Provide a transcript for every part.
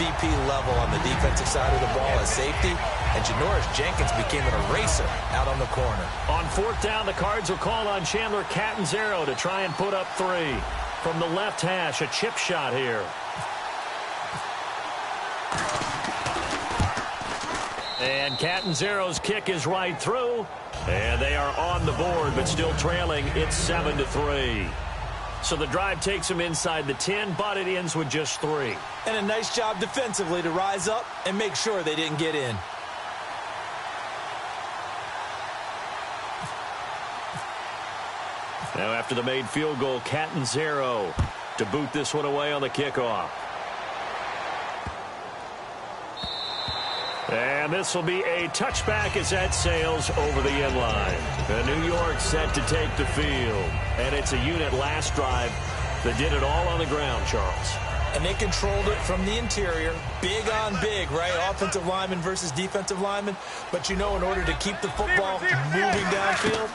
MVP level on the defensive side of the ball as safety, and Janoris Jenkins became an eraser out on the corner. On fourth down, the Cards will call on Chandler Catanzaro to try and put up 3. From the left hash, a chip shot here. And Catanzaro's kick is right through. And they are on the board, but still trailing. It's 7-3. So the drive takes them inside the 10, but it ends with just 3. And a nice job defensively to rise up and make sure they didn't get in. Now after the made field goal, Catanzaro to boot this one away on the kickoff. And this will be a touchback as that sails over the end line. New York set to take the field. And it's a unit last drive that did it all on the ground, Charles. And they controlled it from the interior. Big on big, right? Offensive lineman versus defensive lineman. But you know, in order to keep the football moving downfield,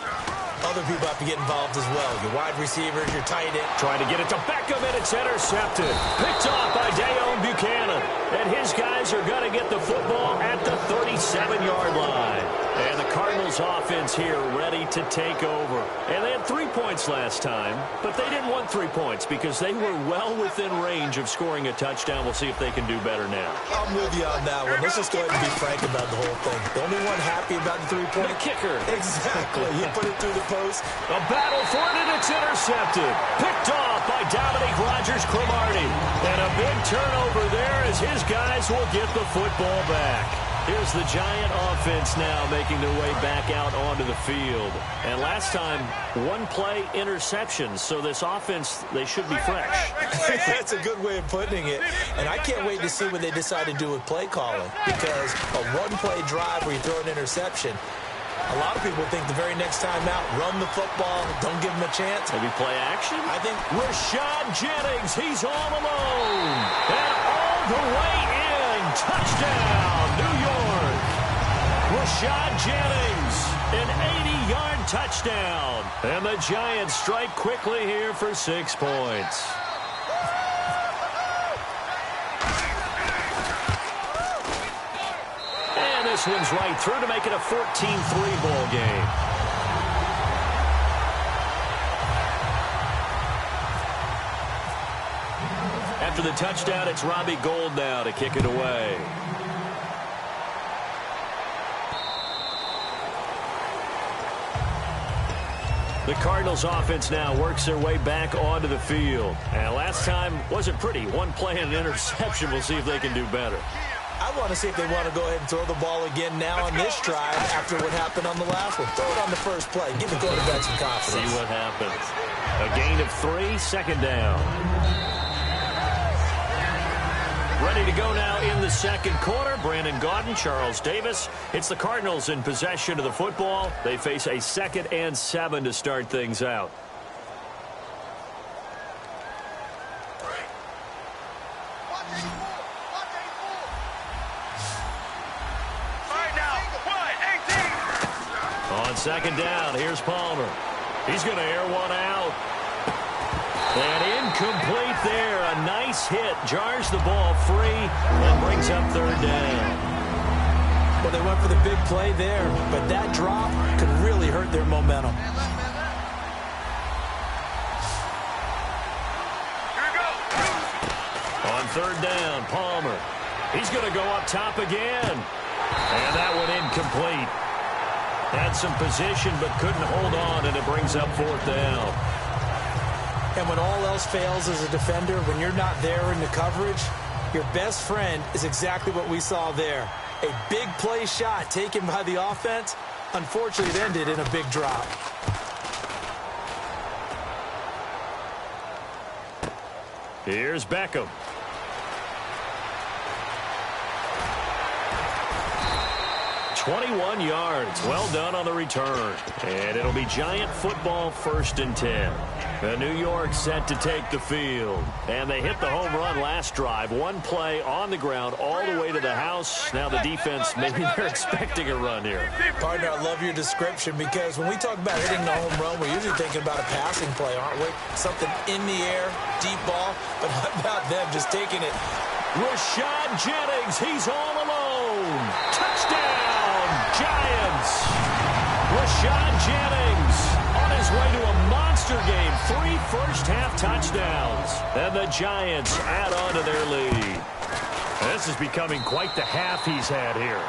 other people have to get involved as well. Your wide receivers, your tight end. Trying to get it to Beckham, and it's intercepted. Picked off by Dayon Buchanan. And his guys are going to get the football at the 37-yard line. And the Cardinals offense here ready to take over. And they had 3 points last time, but they didn't want 3 points because they were well within range of scoring a touchdown. We'll see if they can do better now. I'm with you on that one. Let's just go ahead and be frank about the whole thing. The only one happy about the 3-point kicker. Exactly. You put it through the post. A battle for it, and it's intercepted. Picked off by Dominique Rodgers-Cromartie. And a big turnover there as his guys will get the football back. Here's the Giant offense now making their way back out onto the field. And last time, 1-play interceptions. So this offense, they should be fresh. That's a good way of putting it. And I can't wait to see what they decide to do with play calling. Because a 1-play drive where you throw an interception, a lot of people think the very next time out, run the football, don't give them a chance. Maybe play action? I think Rashad Jennings, he's all alone. And all the way in. Touchdown, New York. Rashad Jennings, an 80-yard touchdown. And the Giants strike quickly here for 6 points. And this one's right through to make it a 14-3 ball game. After the touchdown, it's Robbie Gould now to kick it away. The Cardinals offense now works their way back onto the field. And last time wasn't pretty. 1 play and an interception. We'll see if they can do better. I want to see if they want to go ahead and throw the ball again now on this drive after what happened on the last one. Throw it on the first play. Give the quarterback some confidence. See what happens. A gain of 3, second down. Ready to go now in the second quarter. Brandon Gaudin, Charles Davis. It's the Cardinals in possession of the football. They face a 2nd and 7 to start things out. On second down, here's Palmer. He's going to air one out. And incomplete there. A nice hit. Jars the ball free and brings up 3rd down. Well, they went for the big play there, but that drop could really hurt their momentum. On 3rd down, Palmer. He's going to go up top again. And that one incomplete. Had some position but couldn't hold on, and it brings up 4th down. And when all else fails as a defender, when you're not there in the coverage, your best friend is exactly what we saw there. A big play shot taken by the offense. Unfortunately, it ended in a big drop. Here's Beckham. 21 yards. Well done on the return. And it'll be Giant football, 1st and 10. New York set to take the field. And they hit the home run last drive. 1 play on the ground all the way to the house. Now the defense, maybe they're expecting a run here. Partner, I love your description because when we talk about hitting the home run, we're usually thinking about a passing play, aren't we? Something in the air, deep ball. But how about them just taking it Rashad Jennings, he's all alone. Touchdown, Giants. Rashad Jennings on his way to a monster game. 3 first-half touchdowns. And the Giants add on to their lead. This is becoming quite the half he's had here.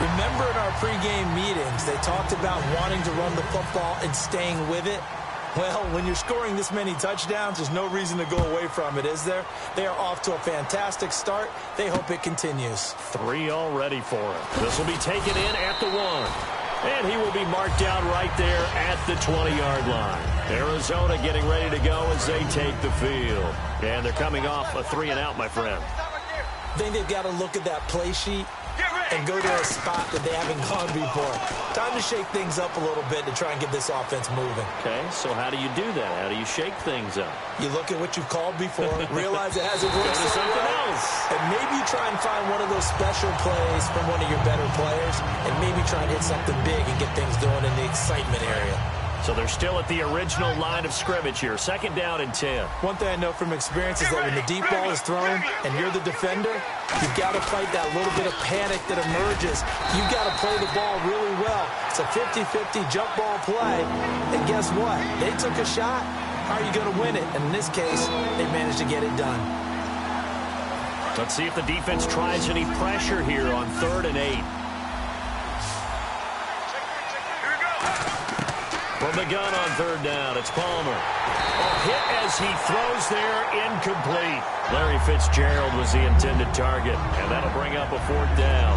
Remember in our pregame meetings, they talked about wanting to run the football and staying with it? Well, when you're scoring this many touchdowns, there's no reason to go away from it, is there? They are off to a fantastic start. They hope it continues. 3 already for him. This will be taken in at the 1. And he will be marked down right there at the 20-yard line. Arizona getting ready to go as they take the field. And they're coming off a 3-and-out, my friend. I think they've got to look at that play sheet and go to a spot that they haven't gone before. Time to shake things up a little bit to try and get this offense moving. Okay, so how do you do that? How do you shake things up? You look at what you've called before, realize it hasn't worked Go to something else. and maybe try and find one of those special plays from one of your better players, and maybe try and hit something big and get things going in the excitement area. So they're still at the original line of scrimmage here. 2nd down and 10. One thing I know from experience is that when the deep ball is thrown and you're the defender, you've got to fight that little bit of panic that emerges. You've got to play the ball really well. It's a 50-50 jump ball play. And guess what? They took a shot. How are you going to win it? And in this case, they managed to get it done. Let's see if the defense tries any pressure here on 3rd and 8. From the gun on 3rd down, it's Palmer. A hit as he throws there, incomplete. Larry Fitzgerald was the intended target, and that'll bring up a 4th down.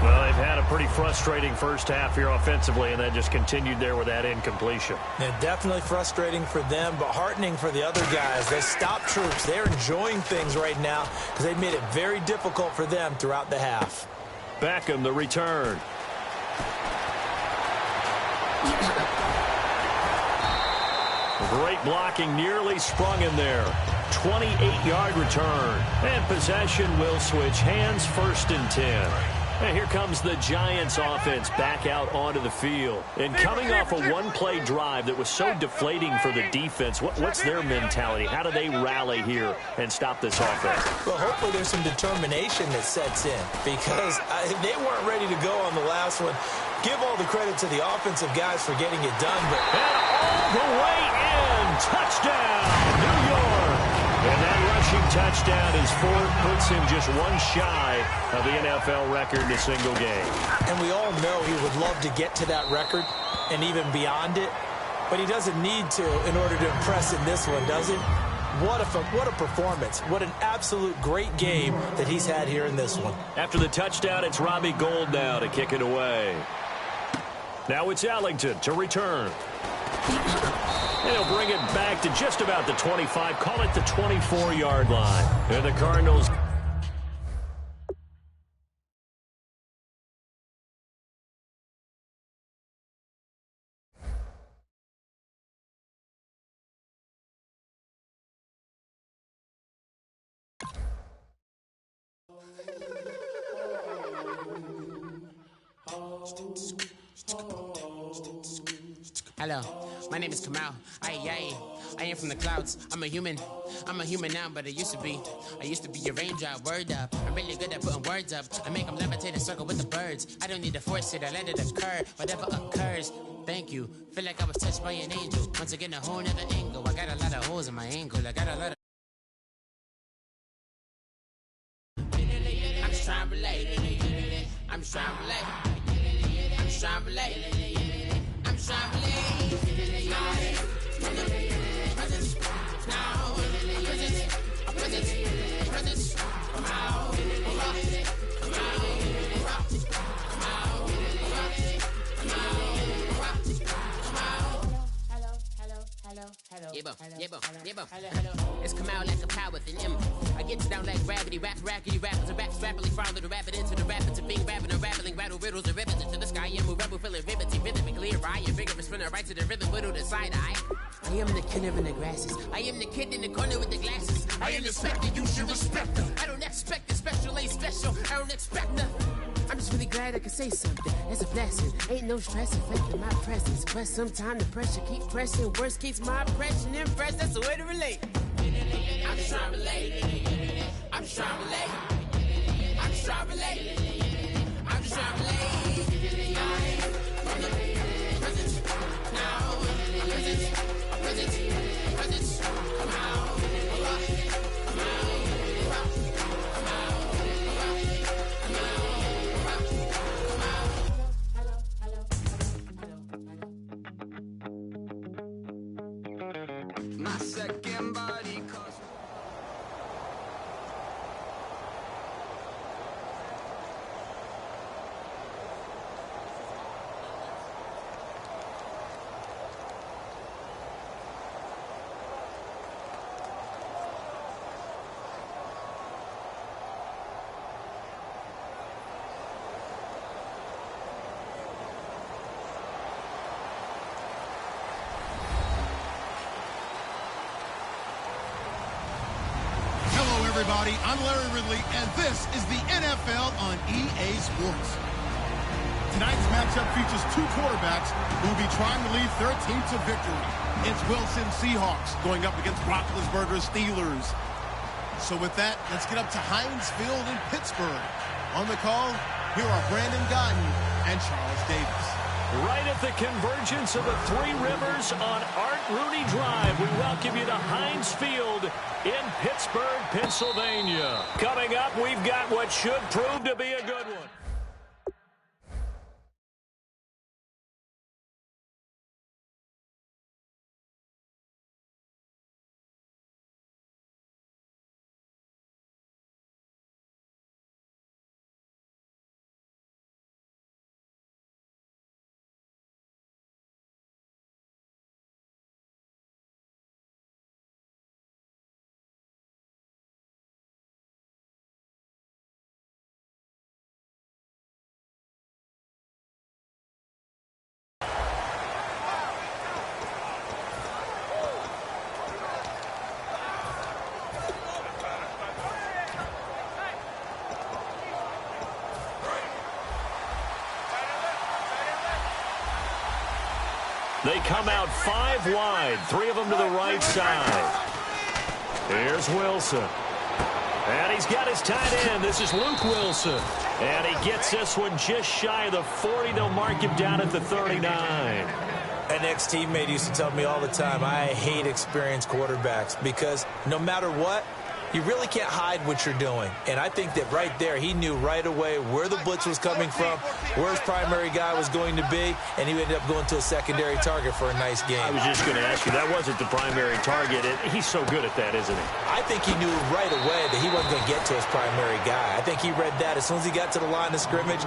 Well, they've had a pretty frustrating first half here offensively, and that just continued there with that incompletion. Yeah, definitely frustrating for them, but heartening for the other guys. Those stop troops, they're enjoying things right now because they've made it very difficult for them throughout the half. Beckham, the return. Great blocking, nearly sprung in there. 28-yard return. And possession will switch hands, 1st and 10. And here comes the Giants offense back out onto the field. And coming off a one-play drive that was so deflating for the defense, what's their mentality? How do they rally here and stop this offense? Well, hopefully there's some determination that sets in because they weren't ready to go on the last one. Give all the credit to the offensive guys for getting it done. And all the way in. Touchdown, New York. And that rushing touchdown is 4. Puts him just 1 shy of the NFL record in a single game. And we all know he would love to get to that record and even beyond it. But he doesn't need to in order to impress in this one, does he? What a performance. What an absolute great game that he's had here in this one. After the touchdown, it's Robbie Gould now to kick it away. Now it's Ellington to return. And he'll bring it back to just about the 25, call it the 24-yard line. And the Cardinals... Hello, my name is Kamal. I am from the clouds. I'm a human now, but I used to be a raindrop. Word up, I'm really good at putting words up. I make them levitate and circle with the birds. I don't need to force it, I let it occur. Whatever occurs, thank you. Feel like I was touched by an angel. Once again, a whole nother angle. I got a lot of holes in my ankle. I got a lot of... I'm just trying to relate. I'm just trying to relate. I'm just trying to relate. I'm just trying to relate. It's come out like a power within him. I get down like gravity, rackety rappers and raps rapidly follow the rapid into the rapids of being rapping and rattling, rattle riddles and rivets into the sky. I am a rebel, feeling rhythmically clear. I am vigorous, spinner right to the rhythm, whittle the side eye. I am the kid in the grasses. I am the kid in the corner with the glasses. I am the specter, you should respect them. I don't expect the special, ain't special. I don't expect nothing. I'm just really glad I can say something. It's a blessing. Ain't no stress affecting my presence. But sometimes the pressure keep pressing. Worst keeps my impression impressed. That's the way to relate. I'm just trying to relate. I'm just trying to relate. everybody. I'm Larry Ridley, and this is the NFL on EA Sports. Tonight's matchup features two quarterbacks who will be trying to lead their team to victory. It's Wilson Seahawks going up against Roethlisberger Steelers. So with that, let's get up to Heinz Field in Pittsburgh. On the call, here are Brandon Guyton and Charles Davis. Right at the convergence of the Three Rivers on Art Rooney Drive, we welcome you to Heinz Field in Pittsburgh, Pennsylvania. Coming up, we've got what should prove to be a good one. They come out 5 wide, 3 of them to the right side. Here's Wilson. And he's got his tight end. This is Luke Wilson. And he gets this one just shy of the 40. They'll mark him down at the 39. An ex-teammate used to tell me all the time, I hate experienced quarterbacks because no matter what, you really can't hide what you're doing. And I think that right there, he knew right away where the blitz was coming from, where his primary guy was going to be, and he ended up going to a secondary target for a nice game. I was just going to ask you, that wasn't the primary target. He's so good at that, isn't he? I think he knew right away that he wasn't going to get to his primary guy. I think he read that as soon as he got to the line of scrimmage,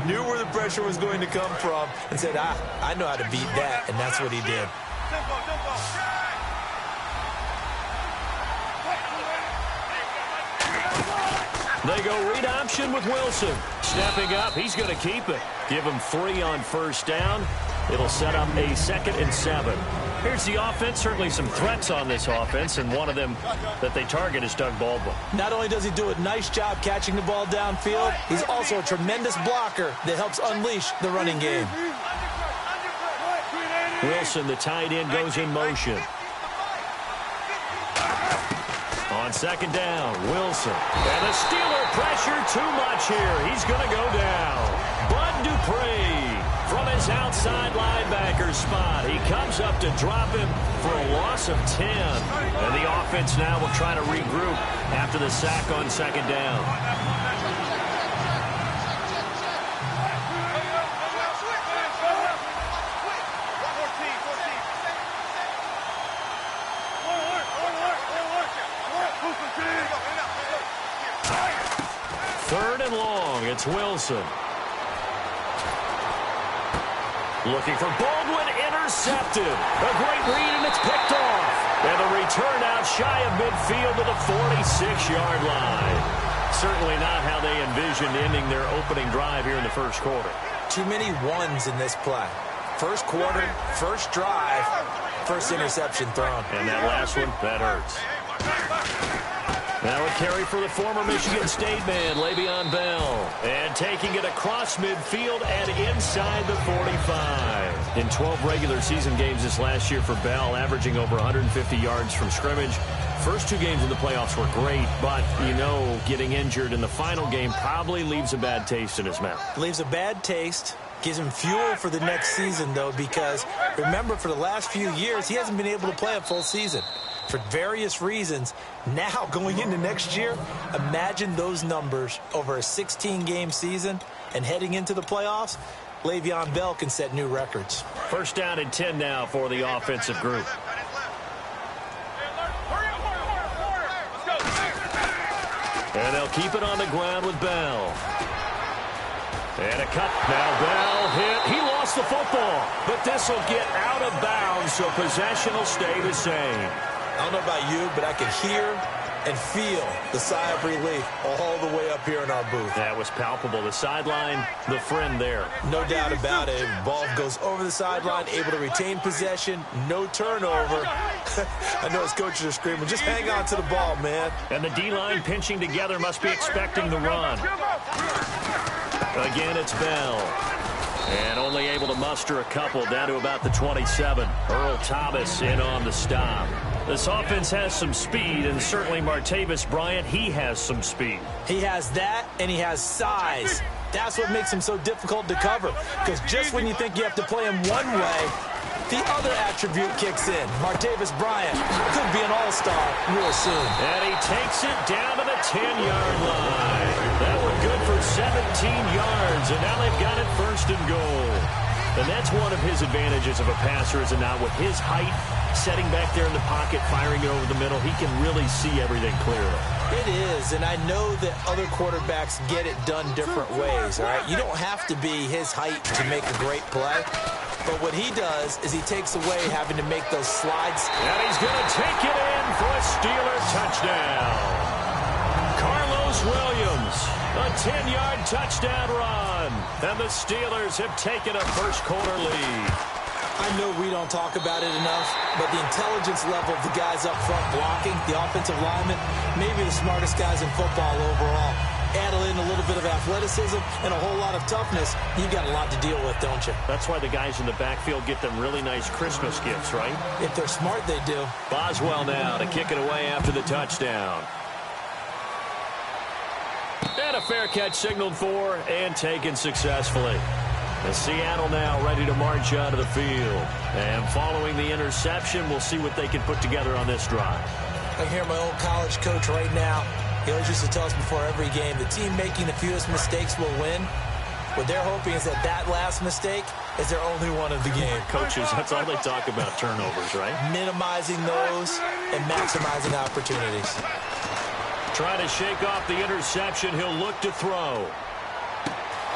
knew where the pressure was going to come from, and said, I know how to beat that, and that's what he did. They go read option with Wilson. Stepping up, he's going to keep it. Give him 3 on first down. It'll set up a 2nd and 7. Here's the offense. Certainly some threats on this offense, and one of them that they target is Doug Baldwin. Not only does he do a nice job catching the ball downfield, he's also a tremendous blocker that helps unleash the running game. Wilson, the tight end, goes in motion. On 2nd down, Wilson. And the Steeler pressure too much here. He's going to go down. Bud Dupree from his outside linebacker spot. He comes up to drop him for a loss of 10. And the offense now will try to regroup after the sack on 2nd down. It's Wilson. Looking for Baldwin, intercepted. A great read, and it's picked off. And the return out shy of midfield to the 46-yard line. Certainly not how they envisioned ending their opening drive here in the first quarter. Too many ones in this play. First quarter, first drive, first interception thrown. And that last one, that hurts. Now a carry for the former Michigan State man, Le'Veon Bell. And taking it across midfield and inside the 45. In 12 regular season games this last year for Bell, averaging over 150 yards from scrimmage. First 2 games in the playoffs were great, but, you know, getting injured in the final game probably leaves a bad taste in his mouth. Leaves a bad taste. Gives him fuel for the next season, though, because, remember, for the last few years, he hasn't been able to play a full season. For various reasons. Now, going into next year, imagine those numbers over a 16-game season and heading into the playoffs. Le'Veon Bell can set new records. First down and 10 now for the offensive group. And they'll keep it on the ground with Bell. And a cut. Now Bell hit. He lost the football. But this will get out of bounds, so possession will stay the same. I don't know about you, but I can hear and feel the sigh of relief all the way up here in our booth. That was palpable. The sideline, the friend there. No doubt about it. Ball goes over the sideline, able to retain possession, no turnover. I know his coaches are screaming, just hang on to the ball, man. And the D-line pinching together must be expecting the run. Again, it's Bell. And only able to muster a couple down to about the 27. Earl Thomas in on the stop. This offense has some speed, and certainly Martavis Bryant, he has some speed. He has that, and he has size. That's what makes him so difficult to cover, because just when you think you have to play him one way, the other attribute kicks in. Martavis Bryant could be an all-star real soon. And he takes it down to the 10-yard line. That one good for 17 yards, and now they've got it first and goal. And that's one of his advantages of a passer, is it not? With his height, setting back there in the pocket, firing it over the middle, he can really see everything clearly. It is, and I know that other quarterbacks get it done different ways, all right? You don't have to be his height to make a great play, but what he does is he takes away having to make those slides. And he's going to take it in for a Steeler touchdown. Carlos Williams, a 10-yard touchdown run, and the Steelers have taken a first-quarter lead. I know we don't talk about it enough, but the intelligence level of the guys up front blocking, the offensive linemen, maybe the smartest guys in football overall. Add in a little bit of athleticism and a whole lot of toughness, you've got a lot to deal with, don't you? That's why the guys in the backfield get them really nice Christmas gifts, right? If they're smart, they do. Boswell now to kick it away after the touchdown. And a fair catch signaled for and taken successfully. And Seattle now ready to march out of the field. And following the interception, we'll see what they can put together on this drive. I hear my old college coach right now. He always used to tell us before every game, the team making the fewest mistakes will win. What they're hoping is that that last mistake is their only one of the game. Coaches, that's all they talk about, turnovers, right? Minimizing those and maximizing opportunities. Trying to shake off the interception. He'll look to throw.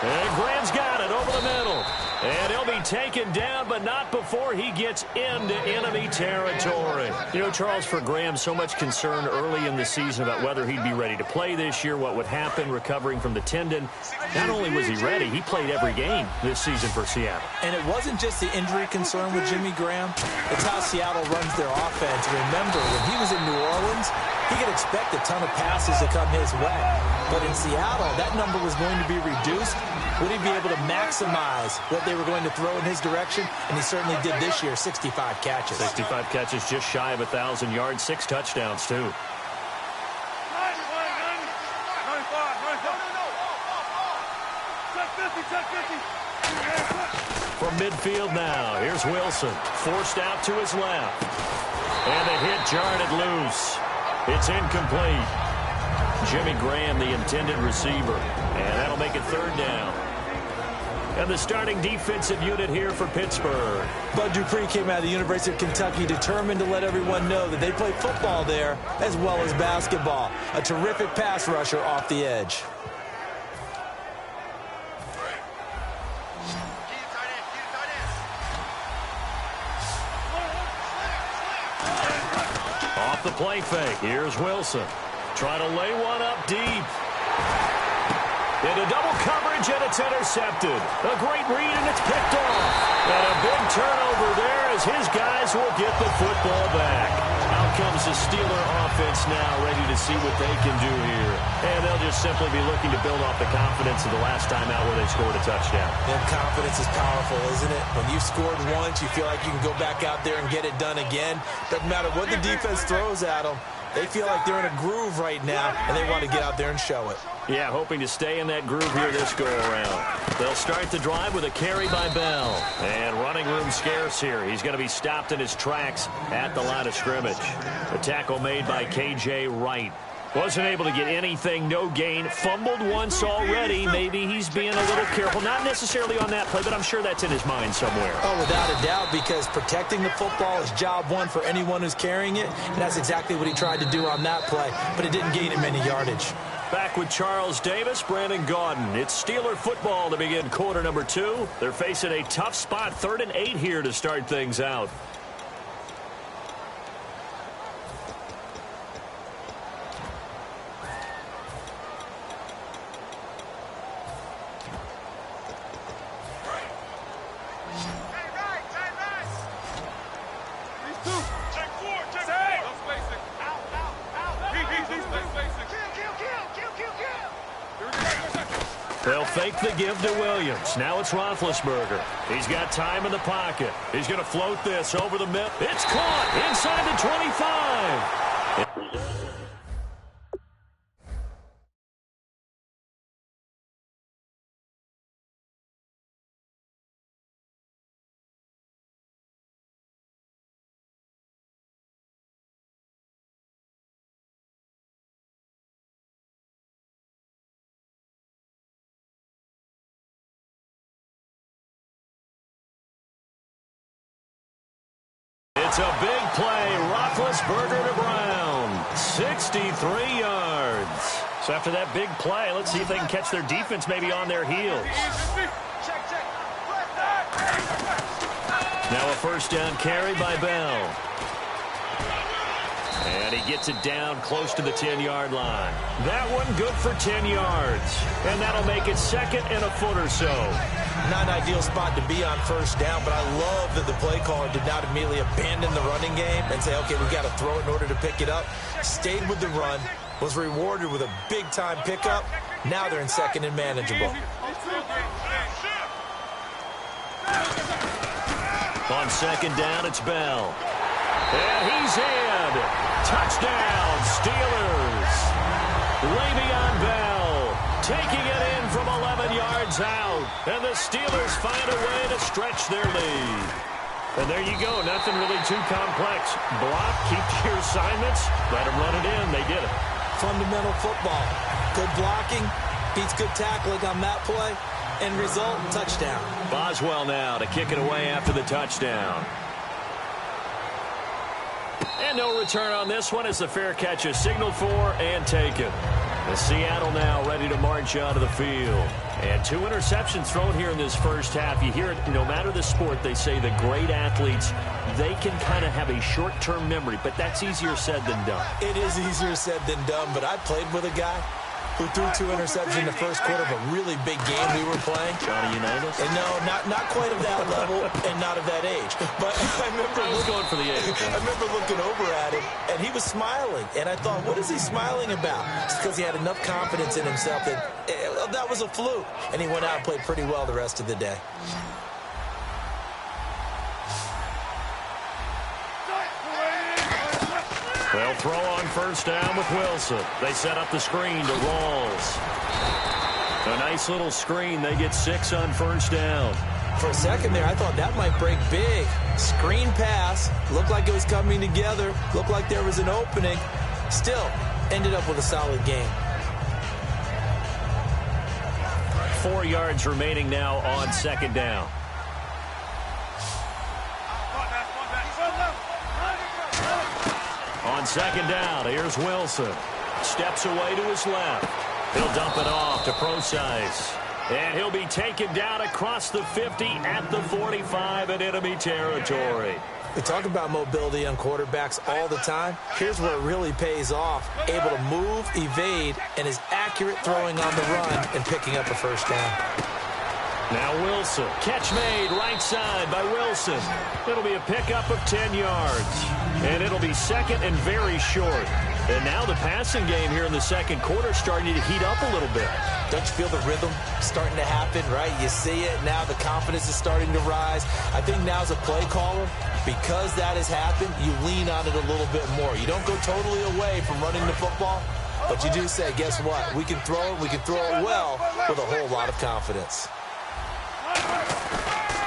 And Graham's got it over the middle. And he'll be taken down, but not before he gets into enemy territory. You know, Charles, for Graham, so much concern early in the season about whether he'd be ready to play this year, what would happen recovering from the tendon. Not only was he ready, he played every game this season for Seattle. And it wasn't just the injury concern with Jimmy Graham. It's how Seattle runs their offense. Remember, when he was in New Orleans, he could expect a ton of passes to come his way. But in Seattle, that number was going to be reduced. Would he be able to maximize what they were going to throw in his direction? And he certainly did this year, 65 catches. 65 catches, just shy of 1,000 yards, 6 touchdowns, too. From midfield now, here's Wilson. Forced out to his left. And the hit jarred it loose. It's incomplete. Jimmy Graham, the intended receiver. And that'll make it third down. And the starting defensive unit here for Pittsburgh. Bud Dupree came out of the University of Kentucky determined to let everyone know that they play football there as well as basketball. A terrific pass rusher off the edge. Off the play fake. Here's Wilson. Trying to lay one up deep. Into double coverage, and it's intercepted. A great read, and it's picked off. And a big turnover there as his guys will get the football back. Out comes the Steeler offense now, ready to see what they can do here. And they'll just simply be looking to build off the confidence of the last time out where they scored a touchdown. And confidence is powerful, isn't it? When you've scored once, you feel like you can go back out there and get it done again. Doesn't matter what the defense throws at them. They feel like they're in a groove right now, and they want to get out there and show it. Yeah, hoping to stay in that groove here this go-around. They'll start the drive with a carry by Bell. And running room scarce here. He's going to be stopped in his tracks at the line of scrimmage. The tackle made by K.J. Wright. Wasn't able to get anything, no gain. Fumbled once already. Maybe he's being a little careful. Not necessarily on that play, but I'm sure that's in his mind somewhere. Oh, without a doubt, because protecting the football is job one for anyone who's carrying it. And that's exactly what he tried to do on that play, but it didn't gain him any yardage. Back with Charles Davis, Brandon Gaudin. It's Steeler football to begin quarter number 2. They're facing a tough spot, 3rd and 8 here to start things out. They'll fake the give to Williams. Now it's Roethlisberger. He's got time in the pocket. He's going to float this over the middle. It's caught inside the 25. It's a big play. Roethlisberger to Brown. 63 yards. So after that big play, let's see if they can catch their defense maybe on their heels. Now a first down carry by Bell. And he gets it down close to the 10-yard line. That one good for 10 yards. And that'll make it second and a foot or so. Not an ideal spot to be on first down, but I love that the play caller did not immediately abandon the running game and say, okay, we've got to throw it in order to pick it up. Stayed with the run, was rewarded with a big-time pickup. Now they're in second and manageable. On second down, it's Bell. And he's in. Touchdown, Steelers. Le'Veon Bell taking it in from 11 yards out. And the Steelers find a way to stretch their lead. And there you go. Nothing really too complex. Block, keep your assignments, let them run it in. They did it. Fundamental football. Good blocking, beats good tackling on that play. End result, touchdown. Boswell now to kick it away after the touchdown. And no return on this one as the fair catch is signaled for and taken. The Seattle now ready to march out of the field. And 2 interceptions thrown here in this first half. You hear it, no matter the sport, they say the great athletes, they can kind of have a short-term memory, but that's easier said than done. It is easier said than done, but I played with a guy who threw 2 interceptions in the first quarter of a really big game we were playing. Johnny Unitas? And no, not quite of that level and not of that age. But I was going for the age. I remember looking over at him, and he was smiling. And I thought, what is he smiling about? It's because he had enough confidence in himself that that was a fluke. And he went out and played pretty well the rest of the day. They'll throw on first down with Wilson. They set up the screen to Rawls. A nice little screen. They get 6 on first down. For a second there, I thought that might break big. Screen pass. Looked like it was coming together. Looked like there was an opening. Still, ended up with a solid game. 4 yards remaining now on second down. On second down, here's Wilson. Steps away to his left. He'll dump it off to Procise. And he'll be taken down across the 50 at the 45 in enemy territory. We talk about mobility on quarterbacks all the time. Here's where it really pays off. Able to move, evade, and is accurate throwing on the run and picking up a first down. Now Wilson. Catch made right side by Wilson. It'll be a pickup of 10 yards. And it'll be second and very short. And now the passing game here in the second quarter starting to heat up a little bit. Don't you feel the rhythm starting to happen, right? You see it now. The confidence is starting to rise. I think now as a play caller, because that has happened, you lean on it a little bit more. You don't go totally away from running the football, but you do say, guess what? We can throw it. We can throw it well with a whole lot of confidence.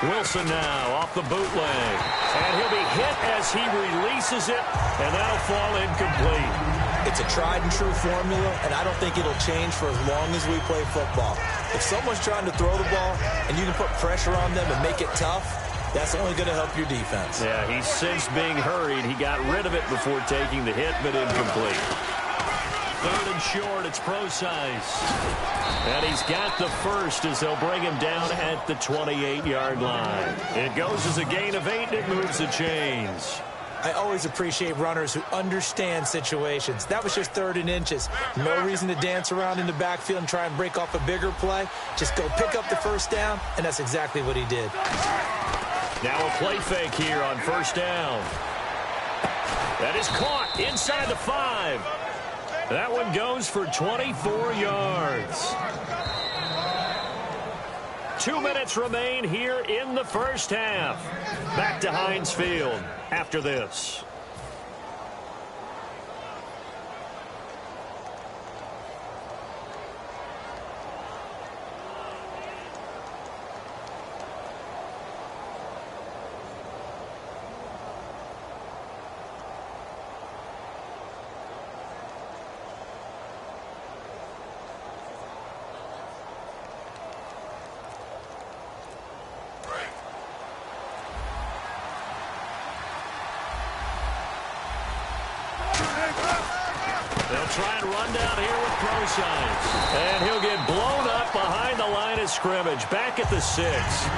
Wilson now off the bootleg. And he'll be hit as he releases it, and that'll fall incomplete. It's a tried-and-true formula, and I don't think it'll change for as long as we play football. If someone's trying to throw the ball and you can put pressure on them and make it tough, that's only going to help your defense. Yeah, he's since being hurried. He got rid of it before taking the hit, but incomplete. Third and short, it's Procise. And he's got the first as they'll bring him down at the 28-yard line. It goes as a gain of 8, and it moves the chains. I always appreciate runners who understand situations. That was just 3rd and inches. No reason to dance around in the backfield and try and break off a bigger play. Just go pick up the first down, and that's exactly what he did. Now a play fake here on first down. That is caught inside the 5. That one goes for 24 yards. 2 minutes remain here in the first half. Back to Heinz Field after this. They'll try and run down here with pro signs. And he'll get blown up behind the line of scrimmage. Back at the 6.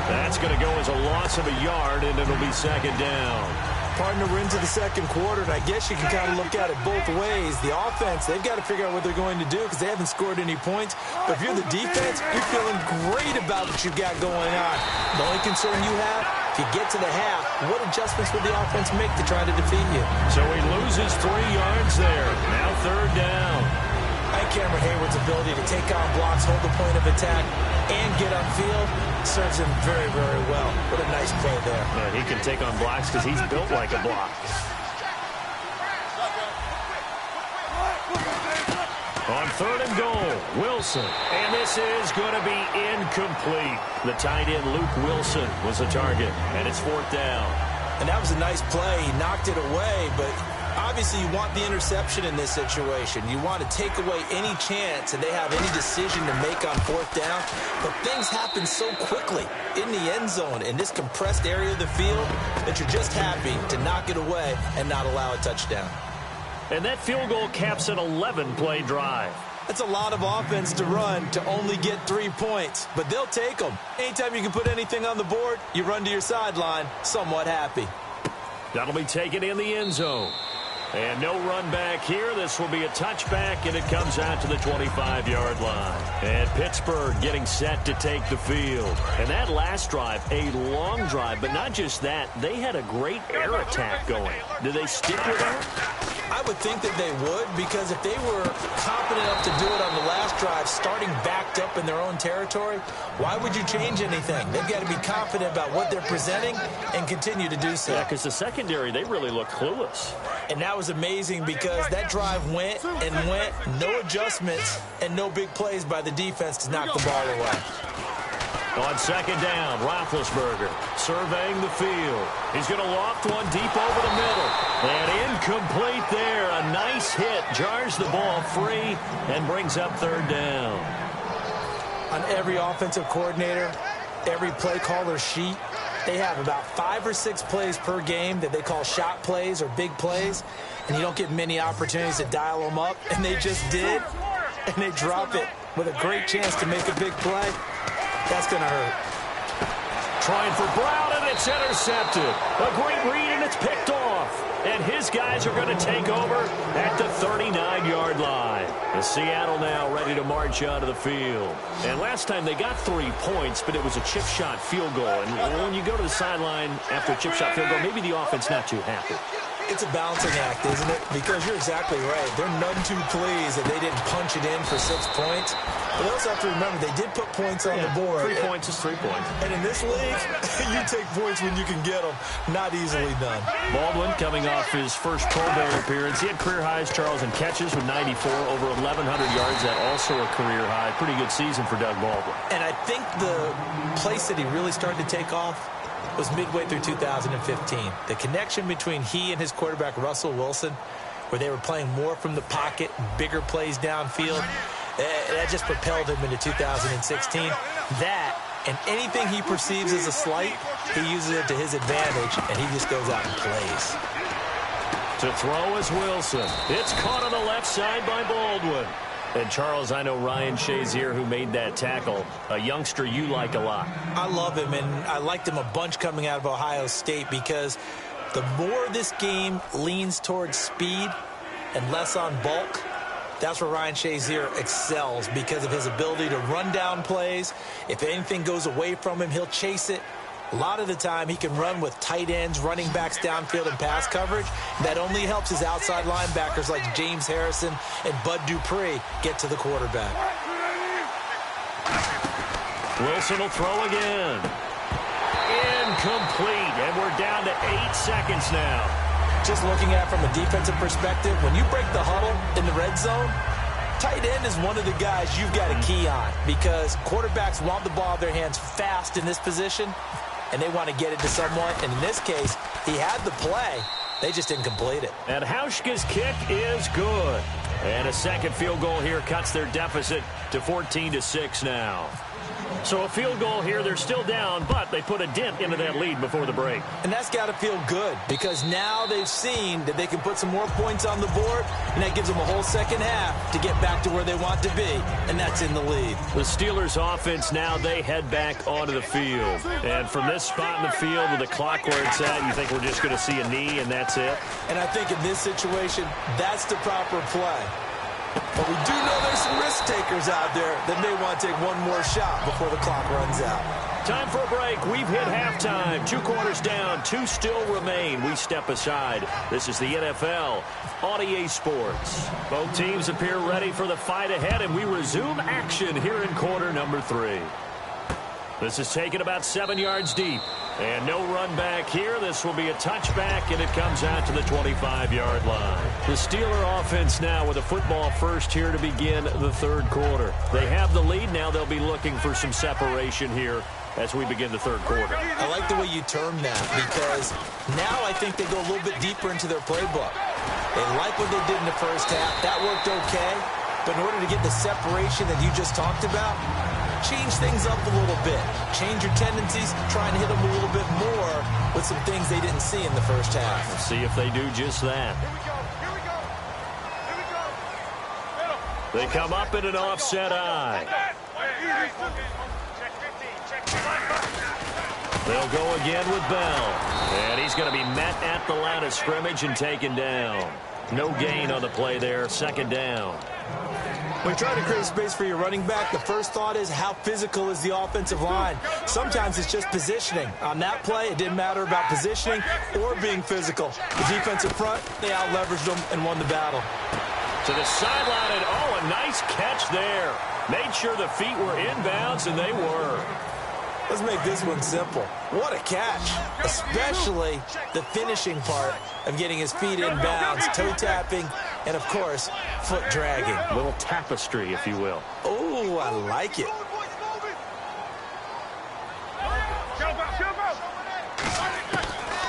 That's going to go as a loss of a yard, and it'll be second down. Partner, we're into the second quarter, and I guess you can kind of look at it both ways. The offense, they've got to figure out what they're going to do because they haven't scored any points. But if you're the defense, you're feeling great about what you've got going on. The only concern you have, if you get to the half, what adjustments will the offense make to try to defeat you? So he loses 3 yards there. Now third down. I think Cameron Hayward's ability to take on blocks, hold the point of attack, and get upfield serves him very, very well. What a nice play there. Yeah, he can take on blocks because he's built like a block. On third and goal, Wilson. And this is going to be incomplete. The tight end, Luke Wilson, was the target. And it's fourth down. And that was a nice play. He knocked it away, but obviously you want the interception in this situation. You want to take away any chance and they have any decision to make on fourth down. But things happen so quickly in the end zone in this compressed area of the field that you're just happy to knock it away and not allow a touchdown. And that field goal caps an 11-play drive. That's a lot of offense to run to only get 3 points, but they'll take them. Anytime you can put anything on the board, you run to your sideline somewhat happy. That'll be taken in the end zone. And no run back here. This will be a touchback, and it comes out to the 25-yard line. And Pittsburgh getting set to take the field. And that last drive, a long drive, but not just that. They had a great air attack going. Do they stick with that? I would think that they would, because if they were confident enough to do it on the last drive, starting backed up in their own territory, why would you change anything? They've got to be confident about what they're presenting and continue to do so. Yeah, because the secondary, they really look clueless. And that was amazing because that drive went and went, no adjustments and no big plays by the defense to knock the ball away. On second down, Roethlisberger surveying the field. He's going to loft one deep over the middle. And incomplete there. A nice hit. Jars the ball free and brings up third down. On every offensive coordinator, every play caller sheet, they have about 5 or 6 plays per game that they call shot plays or big plays. And you don't get many opportunities to dial them up. And they just did. And they drop it with a great chance to make a big play. That's going to hurt. Trying for Brown, and it's intercepted. A great read, and it's picked off. And his guys are going to take over at the 39-yard line. And Seattle now ready to march out of the field. And last time they got 3 points, but it was a chip shot field goal. And when you go to the sideline after a chip shot field goal, maybe the offense not too happy. It's a balancing act, isn't it? Because you're exactly right. They're none too pleased that they didn't punch it in for 6 points. But they also have to remember they did put points on the board. 3 points is 3 points. And in this league, you take points when you can get them. Not easily done. Baldwin coming off his first Pro Bowl appearance. He had career highs, Charles, in catches with 94, over 1,100 yards. That also a career high. Pretty good season for Doug Baldwin. And I think the place that he really started to take off was midway through 2015. The connection between he and his quarterback, Russell Wilson, where they were playing more from the pocket, bigger plays downfield, that just propelled him into 2016. That, and anything he perceives as a slight, he uses it to his advantage, and he just goes out and plays. To throw is Wilson. It's caught on the left side by Baldwin. And, Charles, I know Ryan Shazier, who made that tackle, a youngster you like a lot. I love him, and I liked him a bunch coming out of Ohio State because the more this game leans towards speed and less on bulk, that's where Ryan Shazier excels because of his ability to run down plays. If anything goes away from him, he'll chase it. A lot of the time, he can run with tight ends, running backs downfield, and pass coverage. That only helps his outside linebackers like James Harrison and Bud Dupree get to the quarterback. Wilson will throw again. Incomplete, and we're down to 8 seconds now. Just looking at it from a defensive perspective, when you break the huddle in the red zone, tight end is one of the guys you've got to key on because quarterbacks want the ball in their hands fast in this position, and they want to get it to someone. And in this case, he had the play. They just didn't complete it. And Hauschka's kick is good. And a second field goal here cuts their deficit to 14-6 now. So a field goal here, they're still down, but they put a dent into that lead before the break. And that's got to feel good because now they've seen that they can put some more points on the board, and that gives them a whole second half to get back to where they want to be, and that's in the lead. The Steelers offense now, they head back onto the field. And from this spot in the field with the clock where it's at, you think we're just going to see a knee and that's it? And I think in this situation, that's the proper play. But we do know there's some risk takers out there that may want to take one more shot before the clock runs out. Time for a break. We've hit halftime. 2 quarters down. 2 still remain. We step aside. This is the NFL on EA Sports. Both teams appear ready for the fight ahead, and we resume action here in quarter number 3. This is taken about 7 yards deep. And no run back here. This will be a touchback, and it comes out to the 25-yard line. The Steeler offense now with a football first here to begin the third quarter. They have the lead. Now they'll be looking for some separation here as we begin the third quarter. I like the way you term that because now I think they go a little bit deeper into their playbook. They like what they did in the first half. That worked okay. But in order to get the separation that you just talked about, change things up a little bit. Change your tendencies. Try and hit them a little bit more with some things they didn't see in the first half. Let's see if they do just that. They come up in an offset eye. They'll go again with Bell. And he's going to be met at the line of scrimmage and taken down. No gain on the play there. Second down. When you're trying to create space for your running back, the first thought is how physical is the offensive line. Sometimes it's just positioning. On that play, it didn't matter about positioning or being physical. The defensive front, they out-leveraged them and won the battle. To the sideline, and oh, a nice catch there. Made sure the feet were inbounds, and they were. Let's make this one simple. What a catch, especially the finishing part of getting his feet inbounds, toe tapping, and, of course, foot dragging. A little tapestry, if you will. Oh, I like it.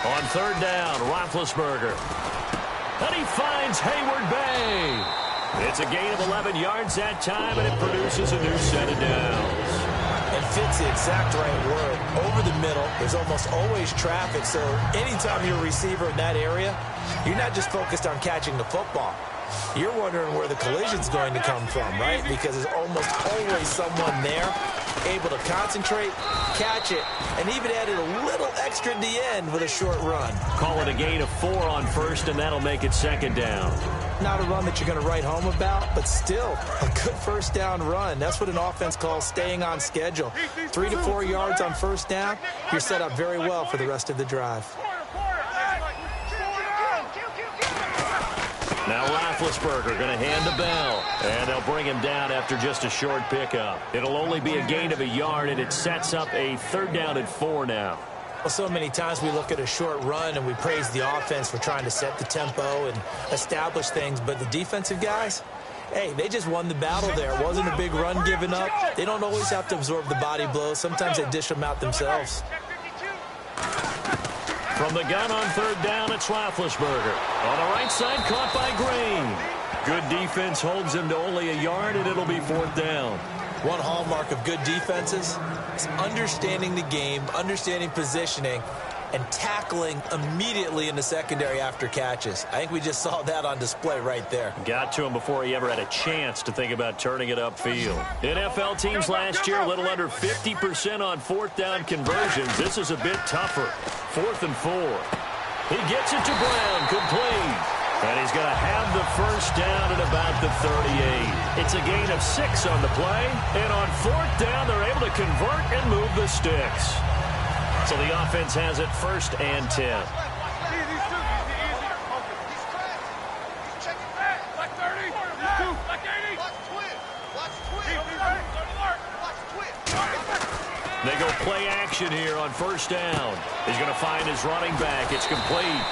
On third down, Roethlisberger. And he finds Hayward Bay. It's a gain of 11 yards that time, and it produces a new set of downs. And fits the exact right word. Over the middle, there's almost always traffic, so anytime you're a receiver in that area, you're not just focused on catching the football. You're wondering where the collision's going to come from, right? Because there's almost always someone there able to concentrate, catch it, and even added a little extra at the end with a short run. Call it a gain of 4 on first, and that'll make it second down. Not a run that you're going to write home about, but still a good first down run. That's what an offense calls staying on schedule. 3 to 4 yards on first down, you're set up very well for the rest of the drive. Now Roethlisberger going to hand to Bell, and they'll bring him down after just a short pickup. It'll only be a gain of a yard, and it sets up a third down and 4 now. Well, so many times we look at a short run and we praise the offense for trying to set the tempo and establish things, but the defensive guys, hey, they just won the battle there. It wasn't a big run given up. They don't always have to absorb the body blows. Sometimes they dish them out themselves. From the gun on third down, it's Roethlisberger. On the right side, caught by Green. Good defense holds him to only a yard, and it'll be fourth down. One hallmark of good defenses is understanding the game, understanding positioning, and tackling immediately in the secondary after catches. I think we just saw that on display right there. Got to him before he ever had a chance to think about turning it upfield. NFL teams last year, a little under 50% on fourth down conversions. This is a bit tougher. 4th and 4. He gets it to Brown, complete. And he's going to have the first down at about the 38. It's a gain of 6 on the play. And on fourth down, they're able to convert and move the sticks. So the offense has it 1st and 10. They go play action here on first down. He's going to find his running back. It's complete.